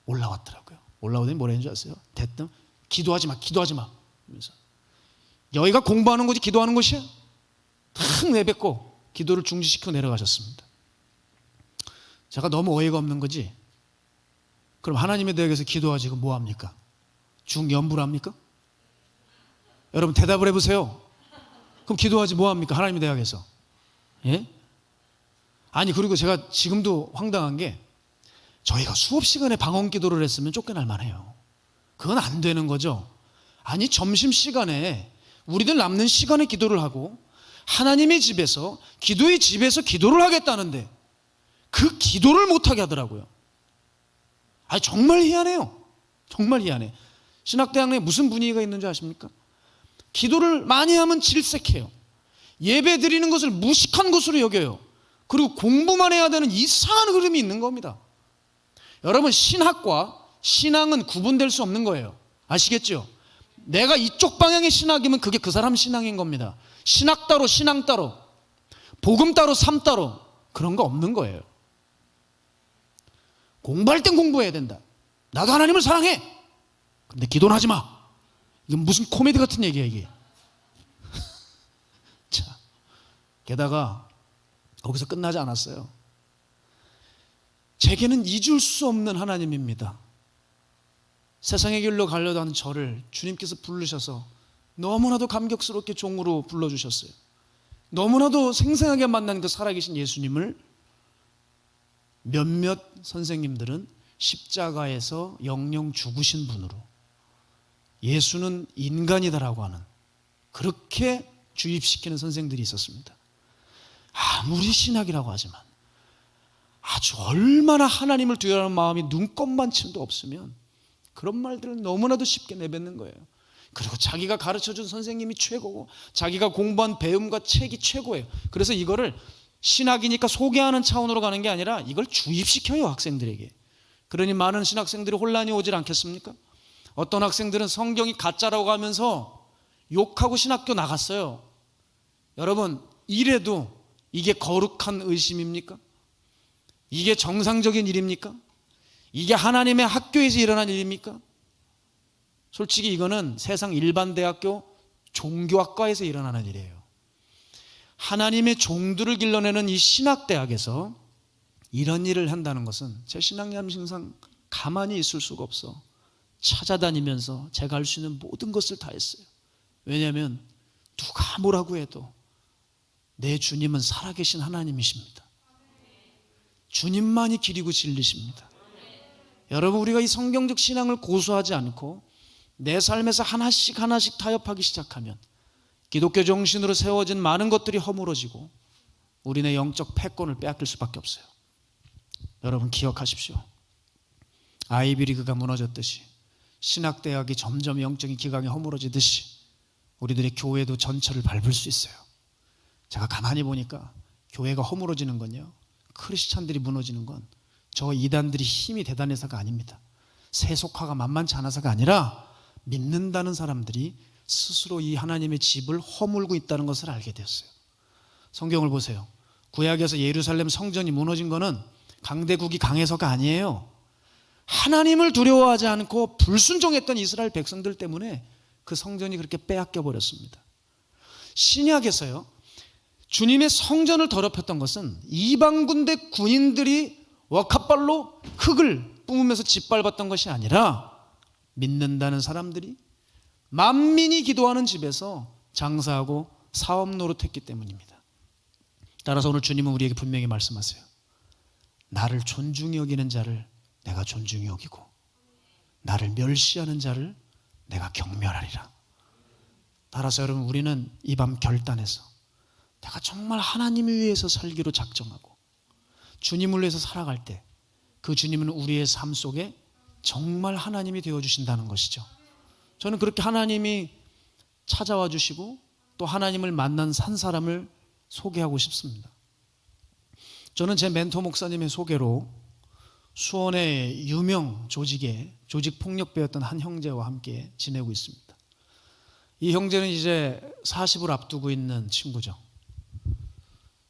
올라왔더라고요. 올라오더니 뭐라 했는지 아세요? 대뜸 기도하지 마, 기도하지 마 하면서, 여기가 공부하는 곳이 기도하는 곳이야? 탁 내뱉고 기도를 중지시키고 내려가셨습니다. 제가 너무 어이가 없는 거지. 그럼 하나님의 대학에서 기도하지 그 뭐합니까? 중연부를 합니까? 여러분 대답을 해보세요. 그럼 기도하지 뭐합니까? 하나님의 대학에서. 예? 아니, 그리고 제가 지금도 황당한 게, 저희가 수업 시간에 방언 기도를 했으면 쫓겨날 만해요. 그건 안 되는 거죠. 아니, 점심시간에 우리들 남는 시간에 기도를 하고 하나님의 집에서, 기도의 집에서 기도를 하겠다는데 그 기도를 못하게 하더라고요. 아니, 정말 희한해요. 정말 희한해. 신학대학 내에 무슨 분위기가 있는지 아십니까? 기도를 많이 하면 질색해요. 예배 드리는 것을 무식한 것으로 여겨요. 그리고 공부만 해야 되는 이상한 흐름이 있는 겁니다. 여러분, 신학과 신앙은 구분될 수 없는 거예요. 아시겠죠? 내가 이쪽 방향의 신학이면 그게 그 사람 신앙인 겁니다. 신학 따로 신앙 따로 복음 따로 삶 따로 그런 거 없는 거예요. 공부할 땐 공부해야 된다. 나도 하나님을 사랑해. 근데 기도는 하지 마. 이게 무슨 코미디 같은 얘기야 이게. 자, 게다가 거기서 끝나지 않았어요. 제게는 잊을 수 없는 하나님입니다. 세상의 길로 가려다 하는 저를 주님께서 부르셔서 너무나도 감격스럽게 종으로 불러주셨어요. 너무나도 생생하게 만난 그 살아계신 예수님을 몇몇 선생님들은 십자가에서 영영 죽으신 분으로, 예수는 인간이다라고 하는, 그렇게 주입시키는 선생들이 있었습니다. 아무리 신학이라고 하지만 아주 얼마나 하나님을 두려워하는 마음이 눈꼽만침도 없으면 그런 말들을 너무나도 쉽게 내뱉는 거예요. 그리고 자기가 가르쳐준 선생님이 최고고 자기가 공부한 배움과 책이 최고예요. 그래서 이거를 신학이니까 소개하는 차원으로 가는 게 아니라 이걸 주입시켜요, 학생들에게. 그러니 많은 신학생들이 혼란이 오질 않겠습니까? 어떤 학생들은 성경이 가짜라고 하면서 욕하고 신학교 나갔어요. 여러분, 이래도 이게 거룩한 의심입니까? 이게 정상적인 일입니까? 이게 하나님의 학교에서 일어난 일입니까? 솔직히 이거는 세상 일반 대학교 종교학과에서 일어나는 일이에요. 하나님의 종들을 길러내는 이 신학대학에서 이런 일을 한다는 것은 제 신앙ям 신상 가만히 있을 수가 없어. 찾아다니면서 제가 할 수 있는 모든 것을 다 했어요. 왜냐하면 누가 뭐라고 해도 내 주님은 살아계신 하나님이십니다. 주님만이 길이고 진리십니다. 여러분, 우리가 이 성경적 신앙을 고수하지 않고 내 삶에서 하나씩 하나씩 타협하기 시작하면 기독교 정신으로 세워진 많은 것들이 허물어지고 우리네 영적 패권을 빼앗길 수밖에 없어요. 여러분, 기억하십시오. 아이비리그가 무너졌듯이 신학대학이 점점 영적인 기강이 허물어지듯이 우리들의 교회도 전철을 밟을 수 있어요. 제가 가만히 보니까 교회가 허물어지는 건요, 크리스찬들이 무너지는 건 저 이단들이 힘이 대단해서가 아닙니다. 세속화가 만만치 않아서가 아니라 믿는다는 사람들이 스스로 이 하나님의 집을 허물고 있다는 것을 알게 되었어요. 성경을 보세요. 구약에서 예루살렘 성전이 무너진 거는 강대국이 강해서가 아니에요. 하나님을 두려워하지 않고 불순종했던 이스라엘 백성들 때문에 그 성전이 그렇게 빼앗겨 버렸습니다. 신약에서요, 주님의 성전을 더럽혔던 것은 이방군대 군인들이 워카발로 흙을 뿜으면서 짓밟았던 것이 아니라 믿는다는 사람들이 만민이 기도하는 집에서 장사하고 사업 노릇했기 때문입니다. 따라서 오늘 주님은 우리에게 분명히 말씀하세요. 나를 존중히 여기는 자를 내가 존중히 여기고 나를 멸시하는 자를 내가 경멸하리라. 따라서 여러분, 우리는 이 밤 결단해서 내가 정말 하나님을 위해서 살기로 작정하고 주님을 위해서 살아갈 때 그 주님은 우리의 삶 속에 정말 하나님이 되어주신다는 것이죠. 저는 그렇게 하나님이 찾아와 주시고 또 하나님을 만난 산 사람을 소개하고 싶습니다. 저는 제 멘토 목사님의 소개로 수원의 유명 조직의 조직폭력배였던 한 형제와 함께 지내고 있습니다. 이 형제는 이제 40을 앞두고 있는 친구죠.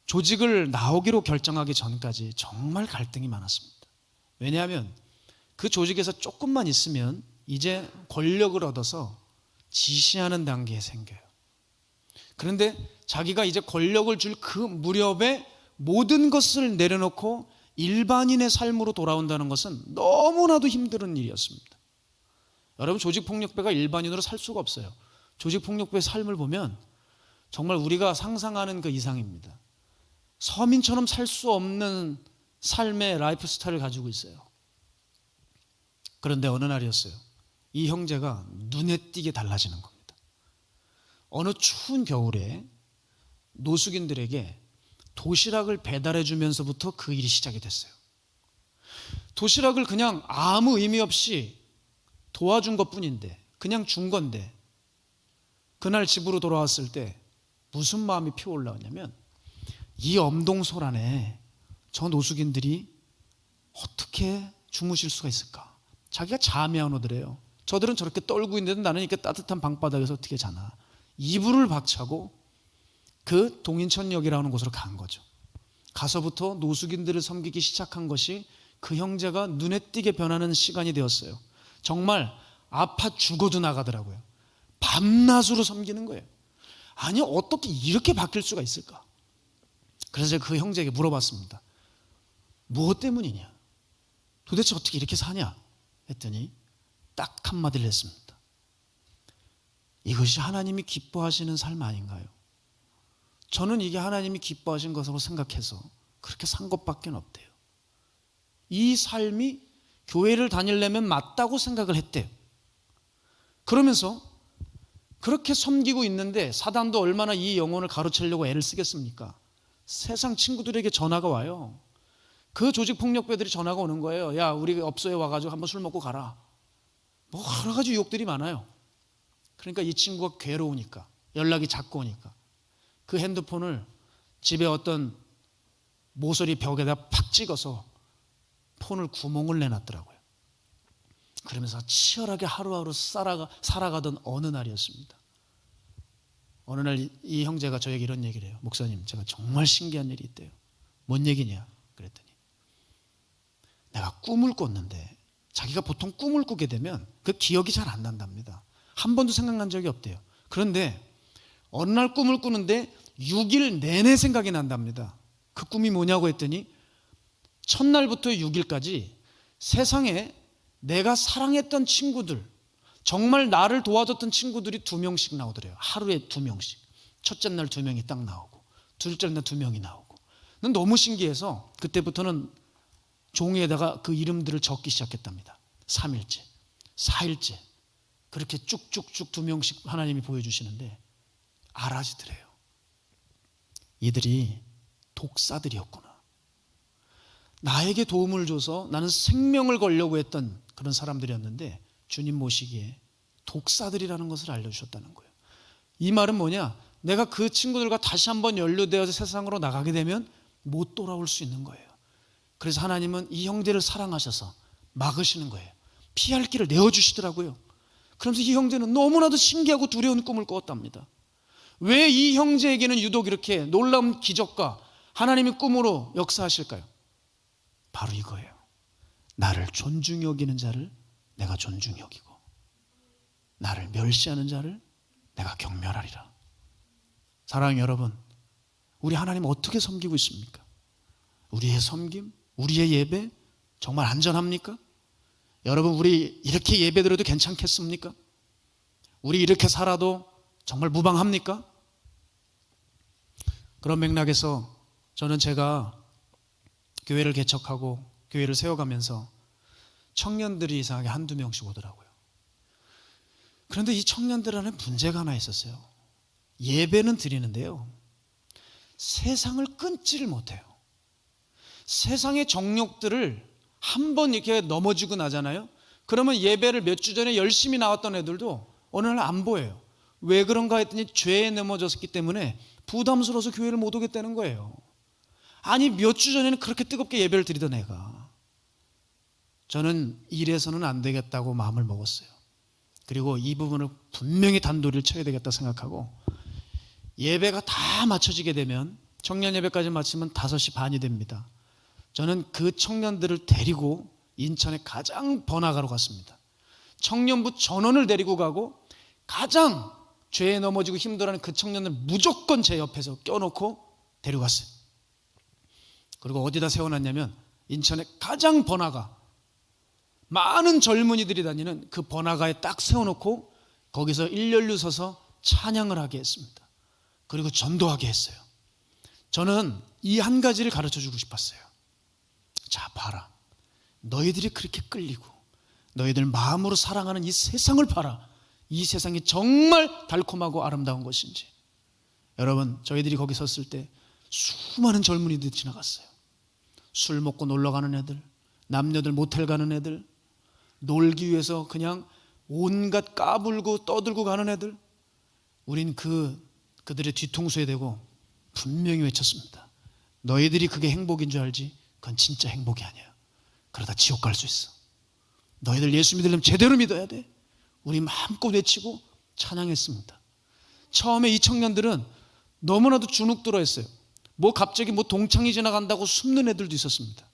조직을 나오기로 결정하기 전까지 정말 갈등이 많았습니다. 왜냐하면 그 조직에서 조금만 있으면 이제 권력을 얻어서 지시하는 단계에 생겨요. 그런데 자기가 이제 권력을 줄 그 무렵에 모든 것을 내려놓고 일반인의 삶으로 돌아온다는 것은 너무나도 힘든 일이었습니다. 여러분, 조직폭력배가 일반인으로 살 수가 없어요. 조직폭력배의 삶을 보면 정말 우리가 상상하는 그 이상입니다. 서민처럼 살 수 없는 삶의 라이프 스타일을 가지고 있어요. 그런데 어느 날이었어요. 이 형제가 눈에 띄게 달라지는 겁니다. 어느 추운 겨울에 노숙인들에게 도시락을 배달해 주면서부터 그 일이 시작이 됐어요. 도시락을 그냥 아무 의미 없이 도와준 것뿐인데, 그냥 준 건데, 그날 집으로 돌아왔을 때 무슨 마음이 피어올라왔냐면, 이 엄동설 안에 저 노숙인들이 어떻게 주무실 수가 있을까? 자기가 잠이 안 오더래요. 저들은 저렇게 떨고 있는데 나는 이렇게 따뜻한 방바닥에서 어떻게 자나? 이불을 박차고 그 동인천역이라는 곳으로 간 거죠. 가서부터 노숙인들을 섬기기 시작한 것이 그 형제가 눈에 띄게 변하는 시간이 되었어요. 정말 아파 죽어도 나가더라고요. 밤낮으로 섬기는 거예요. 아니, 어떻게 이렇게 바뀔 수가 있을까? 그래서 제가 그 형제에게 물어봤습니다. 무엇 때문이냐? 도대체 어떻게 이렇게 사냐? 했더니 딱 한마디를 했습니다. 이것이 하나님이 기뻐하시는 삶 아닌가요? 저는 이게 하나님이 기뻐하신 것으로 생각해서 그렇게 산 것밖에 없대요. 이 삶이 교회를 다니려면 맞다고 생각을 했대요. 그러면서 그렇게 섬기고 있는데 사단도 얼마나 이 영혼을 가로채려고 애를 쓰겠습니까? 세상 친구들에게 전화가 와요. 그 조직폭력배들이 전화가 오는 거예요. 야, 우리 업소에 와가지고 한번 술 먹고 가라. 뭐 여러 가지 유혹들이 많아요. 그러니까 이 친구가 괴로우니까, 연락이 자꾸 오니까 그 핸드폰을 집에 어떤 모서리 벽에다 팍 찍어서 폰을 구멍을 내놨더라고요. 그러면서 치열하게 하루하루 살아가던 어느 날이었습니다. 어느 날 이 형제가 저에게 이런 얘기를 해요. 목사님, 제가 정말 신기한 일이 있대요. 뭔 얘기냐? 그랬더니 내가 꿈을 꿨는데 자기가 보통 꿈을 꾸게 되면 그 기억이 잘 안 난답니다. 한 번도 생각난 적이 없대요. 그런데 어느 날 꿈을 꾸는데 6일 내내 생각이 난답니다. 그 꿈이 뭐냐고 했더니 첫날부터 6일까지 세상에 내가 사랑했던 친구들, 정말 나를 도와줬던 친구들이 2명씩 나오더래요. 하루에 2명씩. 첫째 날 2명이 딱 나오고 둘째 날 2명이 나오고. 너무 신기해서 그때부터는 종이에다가 그 이름들을 적기 시작했답니다. 3일째, 4일째 그렇게 쭉쭉쭉 2명씩 하나님이 보여주시는데 알아지더래요. 이들이 독사들이었구나. 나에게 도움을 줘서 나는 생명을 걸려고 했던 그런 사람들이었는데 주님 모시기에 독사들이라는 것을 알려주셨다는 거예요. 이 말은 뭐냐? 내가 그 친구들과 다시 한번 연루되어서 세상으로 나가게 되면 못 돌아올 수 있는 거예요. 그래서 하나님은 이 형제를 사랑하셔서 막으시는 거예요. 피할 길을 내어주시더라고요. 그러면서 이 형제는 너무나도 신기하고 두려운 꿈을 꾸었답니다. 왜 이 형제에게는 유독 이렇게 놀라운 기적과 하나님의 꿈으로 역사하실까요? 바로 이거예요. 나를 존중히 여기는 자를 내가 존중히 여기고 나를 멸시하는 자를 내가 경멸하리라. 사랑하는 여러분, 우리 하나님 어떻게 섬기고 있습니까? 우리의 섬김, 우리의 예배 정말 안전합니까? 여러분, 우리 이렇게 예배드려도 괜찮겠습니까? 우리 이렇게 살아도 정말 무방합니까? 그런 맥락에서 저는 제가 교회를 개척하고 교회를 세워가면서 청년들이 이상하게 한두 명씩 오더라고요. 그런데 이 청년들한테 문제가 하나 있었어요. 예배는 드리는데요, 세상을 끊지를 못해요. 세상의 정욕들을 한번 이렇게 넘어지고 나잖아요. 그러면 예배를 몇 주 전에 열심히 나왔던 애들도 어느 날 안 보여요. 왜 그런가 했더니 죄에 넘어졌기 때문에 부담스러워서 교회를 못 오겠다는 거예요. 아니, 몇 주 전에는 그렇게 뜨겁게 예배를 드리던 애가. 저는 이래서는 안 되겠다고 마음을 먹었어요. 그리고 이 부분을 분명히 단도리를 쳐야 되겠다 생각하고, 예배가 다 맞춰지게 되면 청년 예배까지 마치면 5시 반이 됩니다. 저는 그 청년들을 데리고 인천의 가장 번화가로 갔습니다. 청년부 전원을 데리고 가고 가장 죄에 넘어지고 힘들어하는 그 청년을 무조건 제 옆에서 껴놓고 데려갔어요. 그리고 어디다 세워놨냐면 인천의 가장 번화가, 많은 젊은이들이 다니는 그 번화가에 딱 세워놓고 거기서 일렬로 서서 찬양을 하게 했습니다. 그리고 전도하게 했어요. 저는 이 한 가지를 가르쳐주고 싶었어요. 자, 봐라. 너희들이 그렇게 끌리고 너희들 마음으로 사랑하는 이 세상을 봐라. 이 세상이 정말 달콤하고 아름다운 것인지. 여러분, 저희들이 거기 섰을 때 수많은 젊은이들이 지나갔어요. 술 먹고 놀러 가는 애들, 남녀들 모텔 가는 애들, 놀기 위해서 그냥 온갖 까불고 떠들고 가는 애들. 우린 그들의 뒤통수에 대고 분명히 외쳤습니다. 너희들이 그게 행복인 줄 알지? 그건 진짜 행복이 아니야. 그러다 지옥 갈 수 있어. 너희들 예수 믿으려면 제대로 믿어야 돼. 우리 마음껏 외치고 찬양했습니다. 처음에 이 청년들은 너무나도 주눅들어 했어요. 갑자기 동창이 지나간다고 숨는 애들도 있었습니다.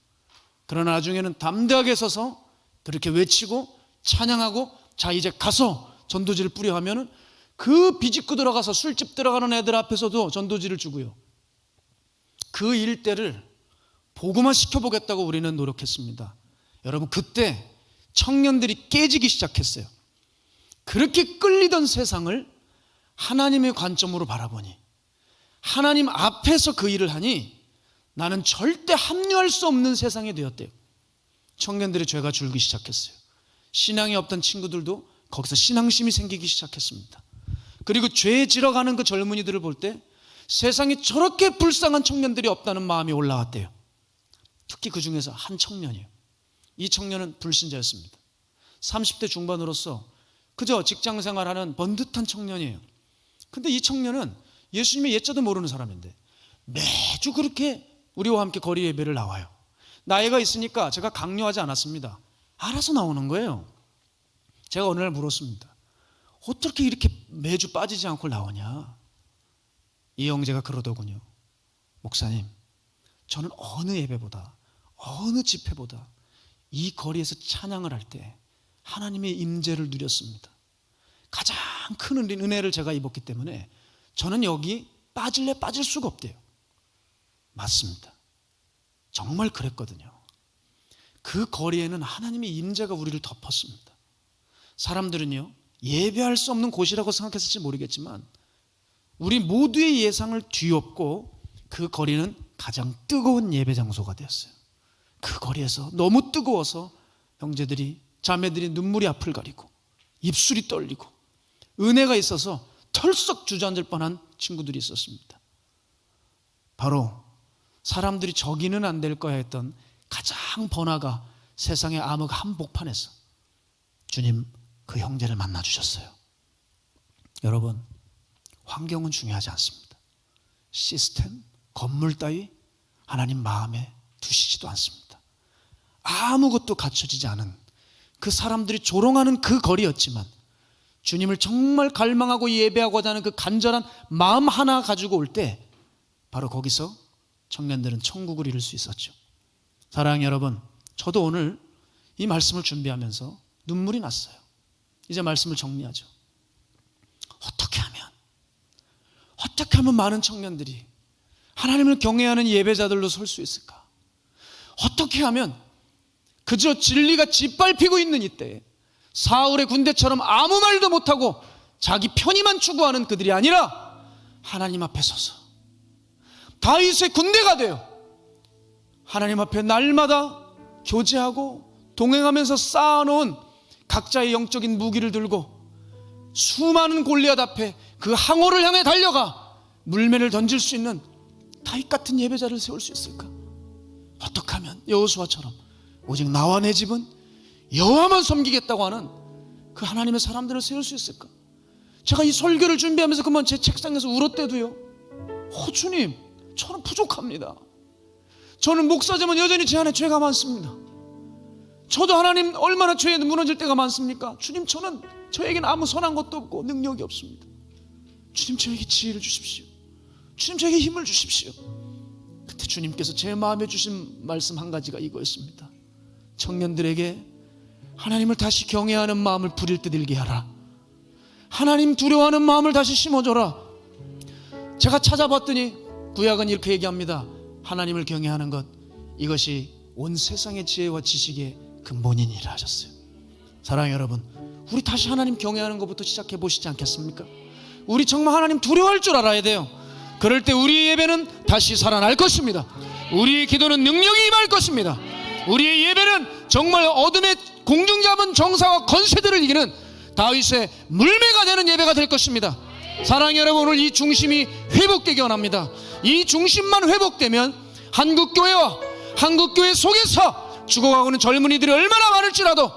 그러나 나중에는 담대하게 서서 그렇게 외치고 찬양하고, 자, 이제 가서 전도지를 뿌려 하면은 그 비집고 들어가서 술집 들어가는 애들 앞에서도 전도지를 주고요. 그 일대를 복음화 시켜보겠다고 우리는 노력했습니다. 여러분, 그때 청년들이 깨지기 시작했어요. 그렇게 끌리던 세상을 하나님의 관점으로 바라보니, 하나님 앞에서 그 일을 하니 나는 절대 합류할 수 없는 세상이 되었대요. 청년들의 죄가 줄기 시작했어요. 신앙이 없던 친구들도 거기서 신앙심이 생기기 시작했습니다. 그리고 죄에 질어가는 그 젊은이들을 볼 때 세상에 저렇게 불쌍한 청년들이 없다는 마음이 올라왔대요. 특히 그 중에서 한 청년이에요. 이 청년은 불신자였습니다. 30대 중반으로서 그저 직장생활하는 번듯한 청년이에요. 근데 이 청년은 예수님의 예자도 모르는 사람인데 매주 그렇게 우리와 함께 거리 예배를 나와요. 나이가 있으니까 제가 강요하지 않았습니다. 알아서 나오는 거예요. 제가 어느 날 물었습니다. 어떻게 이렇게 매주 빠지지 않고 나오냐? 이 형제가 그러더군요. 목사님, 저는 어느 예배보다, 어느 집회보다 이 거리에서 찬양을 할 때 하나님의 임재를 누렸습니다. 가장 큰 은혜를 제가 입었기 때문에 저는 여기 빠질래 빠질 수가 없대요. 맞습니다. 정말 그랬거든요. 그 거리에는 하나님의 임재가 우리를 덮었습니다. 사람들은요, 예배할 수 없는 곳이라고 생각했을지 모르겠지만 우리 모두의 예상을 뒤엎고 그 거리는 가장 뜨거운 예배 장소가 되었어요. 그 거리에서 너무 뜨거워서 형제들이, 자매들이 눈물이 앞을 가리고 입술이 떨리고 은혜가 있어서 털썩 주저앉을 뻔한 친구들이 있었습니다. 바로 사람들이 저기는 안 될 거야 했던 가장 번화가 세상의 암흑 한복판에서 주님 그 형제를 만나 주셨어요. 여러분, 환경은 중요하지 않습니다. 시스템, 건물 따위 하나님 마음에 두시지도 않습니다. 아무것도 갖춰지지 않은 그 사람들이 조롱하는 그 거리였지만 주님을 정말 갈망하고 예배하고자 하는 그 간절한 마음 하나 가지고 올 때 바로 거기서 청년들은 천국을 이룰 수 있었죠. 사랑하는 여러분, 저도 오늘 이 말씀을 준비하면서 눈물이 났어요. 이제 말씀을 정리하죠. 어떻게 하면 많은 청년들이 하나님을 경외하는 예배자들로 설 수 있을까? 어떻게 하면 그저 진리가 짓밟히고 있는 이때에 사울의 군대처럼 아무 말도 못하고 자기 편의만 추구하는 그들이 아니라 하나님 앞에 서서 다윗의 군대가 되어 하나님 앞에 날마다 교제하고 동행하면서 쌓아놓은 각자의 영적인 무기를 들고 수많은 골리앗 앞에 그 항호를 향해 달려가 물매를 던질 수 있는 다윗 같은 예배자를 세울 수 있을까? 어떻게 하면 여호수아처럼 오직 나와 내 집은 여호와만 섬기겠다고 하는 그 하나님의 사람들을 세울 수 있을까? 제가 이 설교를 준비하면서 그만 제 책상에서 울었대도요, 주님, 저는 부족합니다. 저는 목사지만 여전히 제 안에 죄가 많습니다. 저도 하나님 얼마나 죄에 무너질 때가 많습니까? 주님, 저에게는 아무 선한 것도 없고 능력이 없습니다. 주님, 저에게 지혜를 주십시오. 주님, 저에게 힘을 주십시오. 그때 주님께서 제 마음에 주신 말씀 한 가지가 이거였습니다. 청년들에게 하나님을 다시 경외하는 마음을 부릴 듯 일게 하라. 하나님 두려워하는 마음을 다시 심어줘라. 제가 찾아봤더니 구약은 이렇게 얘기합니다. 하나님을 경외하는 것, 이것이 온 세상의 지혜와 지식의 근본이니라 하셨어요. 사랑하는 여러분, 우리 다시 하나님 경외하는 것부터 시작해 보시지 않겠습니까? 우리 정말 하나님 두려워할 줄 알아야 돼요. 그럴 때 우리의 예배는 다시 살아날 것입니다. 우리의 기도는 능력이 임할 것입니다. 우리의 예배는 정말 어둠의 공중 잡은 정사와 건세들을 이기는 다윗의 물매가 되는 예배가 될 것입니다. 사랑하는 여러분, 오늘 이 중심이 회복되기 원합니다. 이 중심만 회복되면 한국교회와 한국교회 속에서 죽어가고는 젊은이들이 얼마나 많을지라도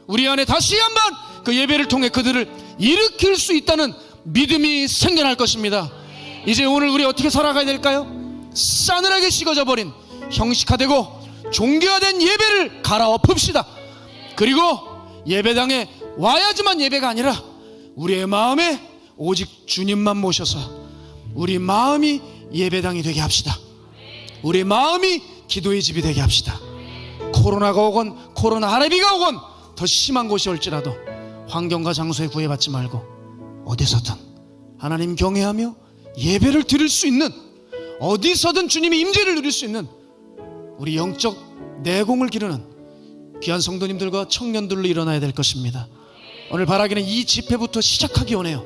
우리 안에 다시 한번 그 예배를 통해 그들을 일으킬 수 있다는 믿음이 생겨날 것입니다. 이제 오늘 우리 어떻게 살아가야 될까요? 싸늘하게 식어져 버린 형식화되고 종교화된 예배를 갈아엎읍시다. 그리고 예배당에 와야지만 예배가 아니라 우리의 마음에 오직 주님만 모셔서 우리 마음이 예배당이 되게 합시다. 우리 마음이 기도의 집이 되게 합시다. 코로나가 오건 코로나 하나비가 오건 더 심한 곳이 올지라도 환경과 장소에 구애받지 말고 어디서든 하나님 경외하며 예배를 드릴 수 있는, 어디서든 주님의 임재를 누릴 수 있는 우리 영적 내공을 기르는 귀한 성도님들과 청년들로 일어나야 될 것입니다. 오늘 바라기는 이 집회부터 시작하기 원해요.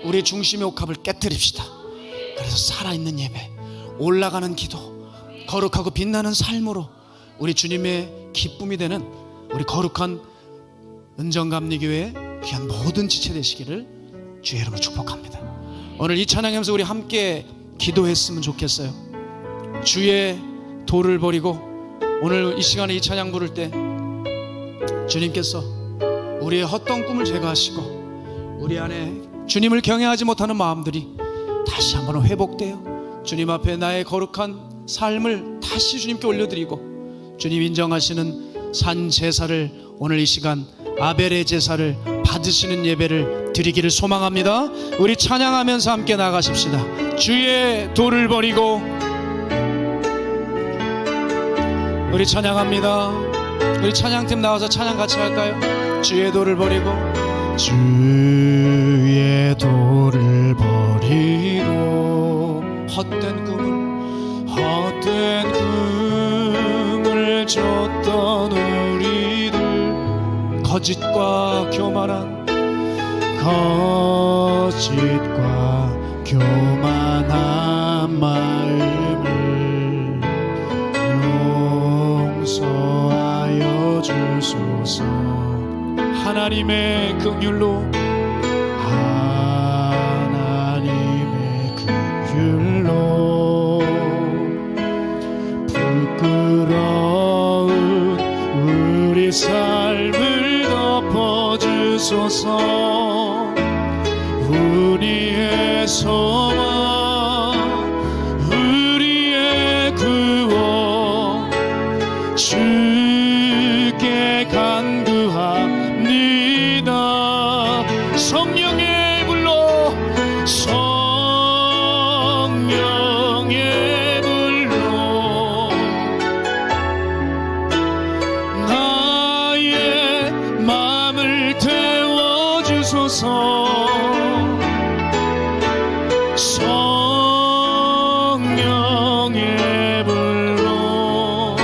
우리의 중심의 옥합을 깨트립시다. 그래서 살아있는 예배, 올라가는 기도, 거룩하고 빛나는 삶으로 우리 주님의 기쁨이 되는 우리 거룩한 은정감리교회의 귀한 모든 지체 되시기를 주의 이름으로 축복합니다. 오늘 이 찬양하면서 우리 함께 기도했으면 좋겠어요. 주의 도를 버리고 오늘 이 시간에 이 찬양 부를 때 주님께서 우리의 헛된 꿈을 제거하시고 우리 안에 주님을 경외하지 못하는 마음들이 다시 한번 회복되어 주님 앞에 나의 거룩한 삶을 다시 주님께 올려드리고 주님 인정하시는 산 제사를, 오늘 이 시간 아벨의 제사를 받으시는 예배를 드리기를 소망합니다. 우리 찬양하면서 함께 나가십시다. 주의 도를 버리고 우리 찬양합니다. 우리 찬양팀 나와서 찬양 같이 할까요? 주의 도를 버리고 주의 도를 버리고 헛된 헛된 꿈을 줬던 우리들 거짓과 교만한 교만한 마음을 용서하여 주소서. 하나님의 긍휼로 하나님의 긍휼로 부끄러운 우리 삶을 덮어주소서. 우리의 소망 우리의 구원 주께 간구합니다. 성령의 불로 성령의 불로 나의 마음을 태워주소서. 성령의 불로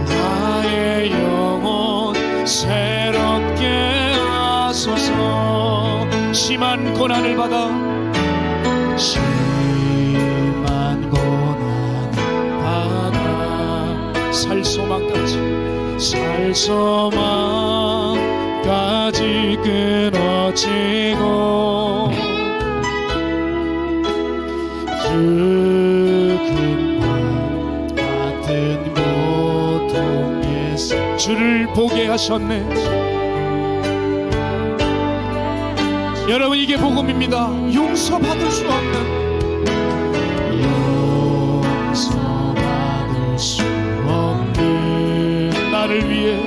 나의 영혼 새롭게 하소서. 심한 고난을 받아 심한 고난을 받아 살 소망까지 끊어지고 그 큰 밤 같은 고통에서 주를 보게 하셨네. 여러분, 이게 복음입니다. 용서받을 수 없는, 용서받을 수 없는 나를 위해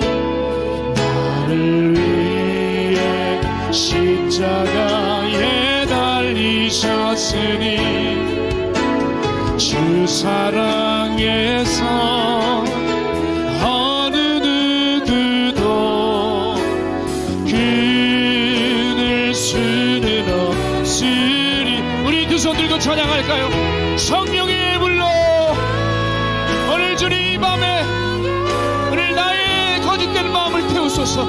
십자가에 달리셨으니 주 사랑에서 어느 누구도 끊을 수는 없으리. 우리 두 손 들고 찬양할까요? 성령의 불로 오늘 주님 이 밤에 오늘 나의 거짓된 마음을 태우소서.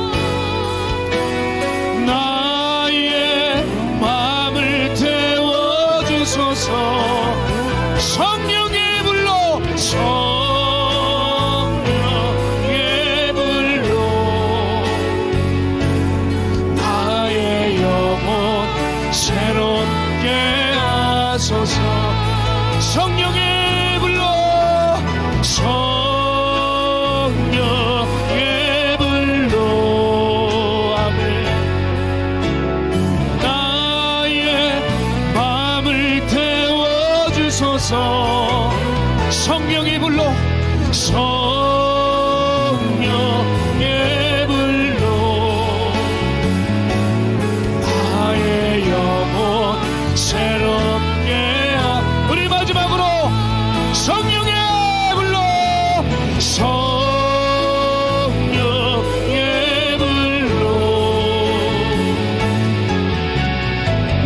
나의 마음을 태워주소서. 성령의 불로 성령의 불로 나의 영혼 새롭게 하소서. 성령의 불로 성령의 불로 아멘. 나의 마음을 태워주소서. 성령의 불로 성령의 불로 나의 영혼 새롭게 우리 마지막으로 성령의 불로 성령의 불로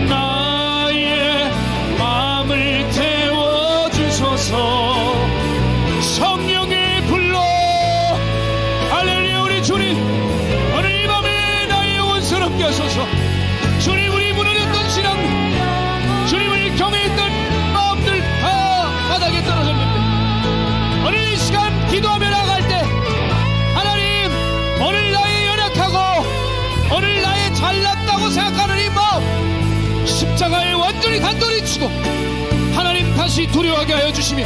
나의 마음을 태워주소서. 성령의 불로 할렐루야. 우리 주님 오늘 이 밤에 나의 영혼 새롭게 하소서. 주님, 우리 무너졌던 신앙, 주님을 경외했던 마음들 다 바닥에 떨어졌는데 오늘 이 시간 기도하며 나갈 때 하나님, 오늘 나의 연약하고 오늘 나의 잘났다고 생각하는 이 마음 십자가에 완전히 단돌이 치고 하나님 다시 두려워하게 하여 주시며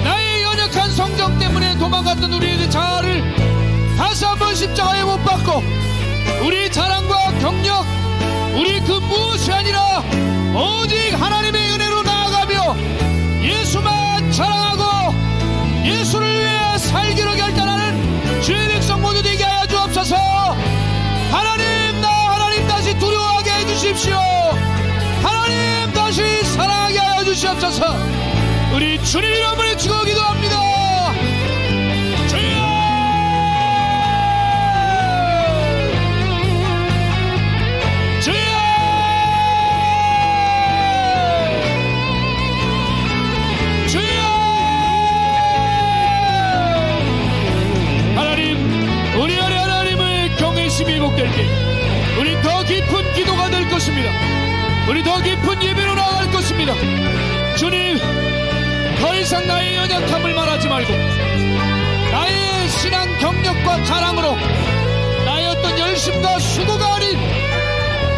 나의 연약한 성정 때문에 도망갔던 우리의 자아를 다시 한번 십자가에 못 박고 우리 자랑과 경력, 우리 그 무엇이 아니라 오직 하나님의 은혜로 나아가며 예수만 자랑하고 예수를 위해 살기로 결단하는 주의 백성 모두 되게 하여 주옵소서. 하나님, 하나님 다시 두려워하게 해주십시오. 하나님 다시 사랑하게 하여 주시옵소서. 우리 주님 이름으로 주고 기도합니다. 주여. 우리 더 깊은 예배로 나아갈 것입니다. 주님, 더 이상 나의 연약함을 말하지 말고 나의 신앙 경력과 자랑으로 나의 어떤 열심과 수고가 아닌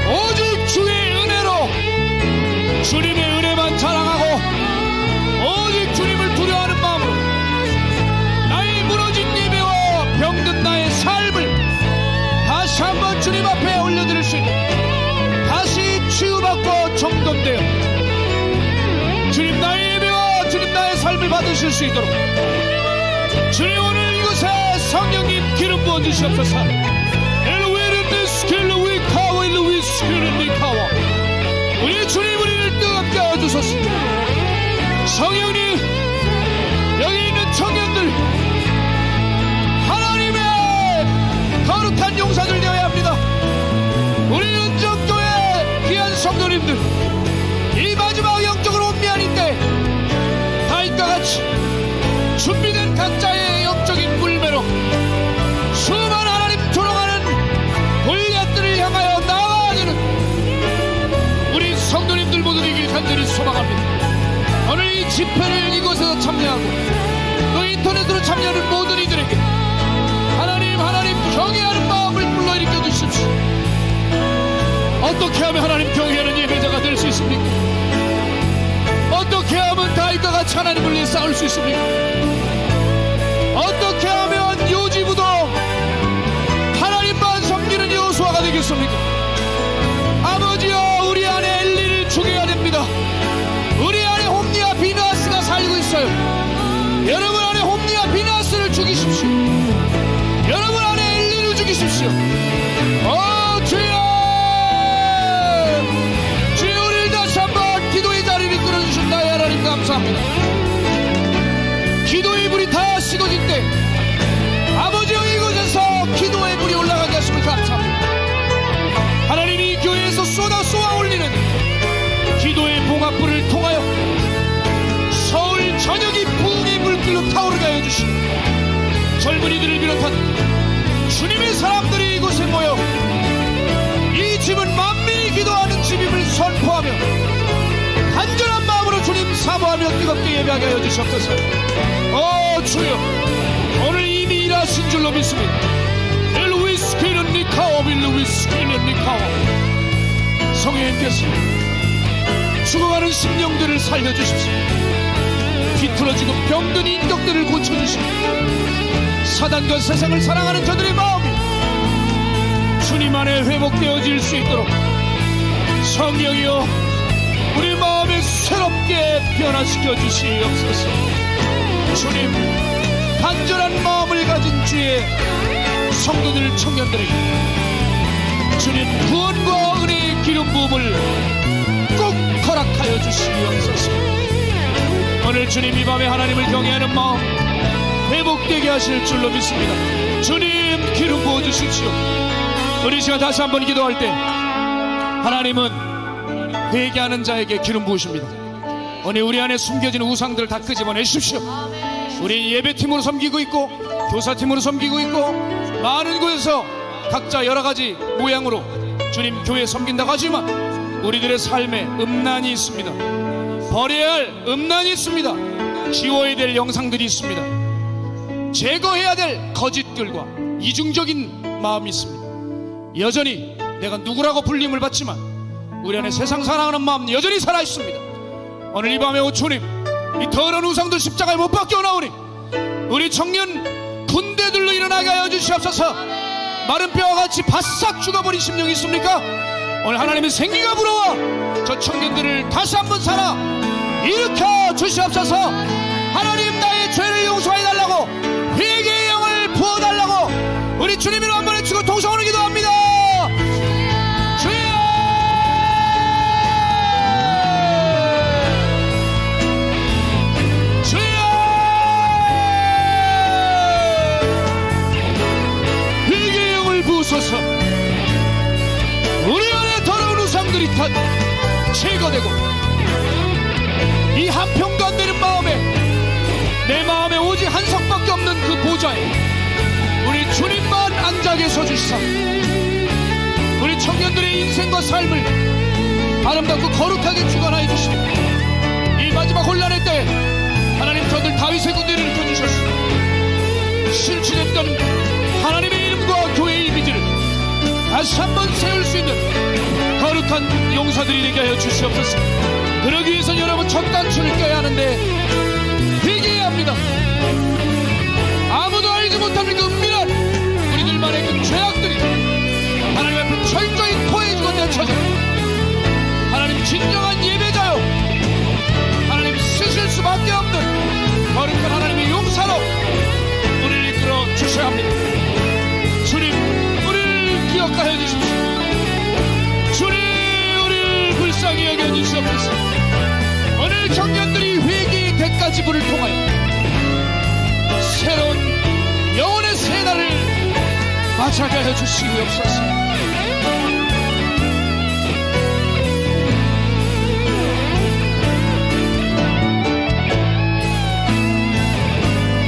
오직 주의 은혜로 주님의 은혜만 자랑하고 오직 주님을 두려워하는 마음으로 나의 무너진 예배와 병든 나의 삶을 다시 한번 주님 앞에 올려드릴 수 있는, 다시 치유받고 정돈되어 주님 나의 예배와 주님 나의 삶을 받으실 수 있도록 주님 오늘 이곳에 성령님 기름 부어 주시옵소서. 우리 주님 우리를 뜨겁게 하여 주소서. 성령님, 여기 있는 청년들 하나님의 거룩한 용사들 되어야 합니다. 우리 은정교회 귀한 성도님들, 이 마지막 영적으로 온미하는 때 다윗과 같이 준비된 각자의 영적인 물매로 수많은 하나님 조롱하는 골리앗들을 향하여 나아가는 우리 성도님들 모두 되길 간절히 소망합니다. 오늘 이 집회를 이곳에서 참여하고 또 인터넷으로 참여하는 모든 이들에게 하나님 경외하는 마음을 불러일으켜 주십시오. 어떻게 하면 하나님 경외하는 예배자가 될 수 있습니까? 어떻게 하면 다윗과 같이 하나님을 위해 싸울 수 있습니까? 어떻게 하면 요지부도 하나님만 섬기는 여호수아가 되겠습니까? 아버지여, 우리 안에 엘리를 죽여야 됩니다. 우리 안에 홈리와 비나스가 살고 있어요. 여러분 안에 홈리와 비나스를 죽이십시오. 여러분 안에 엘리를 죽이십시오. 주여, 주여, 우리를 다시 한번 기도의 자리를 이끌어주신 나의 하나님 감사합니다. 기도의 불이 다 식어질 때 아버지여, 이곳에서 기도의 불이 올라가게 하심을 감사합니다. 하나님, 이 교회에서 쏟아 올리는 기도의 봉합불을 통하여 서울 전역이 부흥의 물길로 타오르게 하여 주시고 젊은이들을 비롯한 주님의 사람들이 이곳에 모여 이 집은 만민이 기도하는 집임을 선포하며 간절한 마음으로 주님 사모하며 뜨겁게 예배하게 하여 주시옵소서. 주여, 오늘 이미 일하신 줄로 믿습니다. 일루이스키는 니카오, 일루이스키는 니카오. 성령님께서 죽어가는 심령들을 살려주십시오. 비틀어지고 병든 인격들을 고쳐주시고 사단과 세상을 사랑하는 저들의 마음이 주님 안에 회복되어질 수 있도록 성령이여, 우리 마음을 새롭게 변화시켜 주시옵소서. 주님, 간절한 마음을 가진 주의 성도들 청년들에게 주님 구원과 은혜의 기름 부음을 꼭 허락하여 주시옵소서. 오늘 주님 이 밤에 하나님을 경외하는 마음 회복되게 하실 줄로 믿습니다. 주님 기름 부어 주십시오. 우리 시간 다시 한번 기도할 때 하나님은 회개하는 자에게 기름 부으십니다. 오늘 우리 안에 숨겨진 우상들을 다 끄집어내십시오. 우리 예배팀으로 섬기고 있고 교사팀으로 섬기고 있고 많은 곳에서 각자 여러가지 모양으로 주님 교회 섬긴다고 하지만 우리들의 삶에 음란이 있습니다. 버려야 할 음란이 있습니다. 지워야 될 영상들이 있습니다. 제거해야 될 거짓들과 이중적인 마음이 있습니다. 여전히 내가 누구라고 불림을 받지만 우리 안에 세상 사랑하는 마음 여전히 살아있습니다. 오늘 이 밤에 오 주님, 이 더러운 우상들 십자가에 못 박혀 나오니 우리 청년 군대들로 일어나게 하여 주시옵소서. 마른 뼈와 같이 바싹 죽어버린 심령이 있습니까? 오늘 하나님의 생기가 불어와 저 청년들을 다시 한번 살아 일으켜 주시옵소서. 하나님, 나의 죄를 용서해달라고, 회개의 영을 부어달라고 우리 주님으로 한번 외치고 동성으로 기도합니다. 주여, 주여, 회개의 영을 부으소서. 우리 안에 더러운 우상들이 다 제거되고 이 한평도 안 되는 마음에, 내 마음에 오직 한 석밖에 없는 그 보좌에 우리 주님만 앉아 계셔 주시사 우리 청년들의 인생과 삶을 아름답고 거룩하게 주관하여 주시고, 이 마지막 혼란의 때에 하나님 저들 다윗의 군대를 일으켜주셨습니다. 실추됐던 하나님의 이름과 교회의 이미지를 다시 한번 세울 수 있는 거룩한 용사들이 되게 하여 주시옵소서. 그러기 위해서 여러분 첫 단추를 껴야 하는데 회개해야 합니다. 아무도 알지 못하는 그 은밀한 우리들만의 그 죄악들이 하나님 앞에 철저히 토해지고 내쳐져 하나님 진정한 예배자요, 하나님 쓰실 수밖에 없는 거룩한 하나님의 용사로 우리를 이끌어 주셔야 합니다. 주님, 우리를 기억하여 주십시오. 주님, 우리를 불쌍히 여겨주시옵소서. 오늘 청년들이 회개의 대가지부를 통하여 새로운 영혼의 새날을 맞이하게 하여 주시옵소서.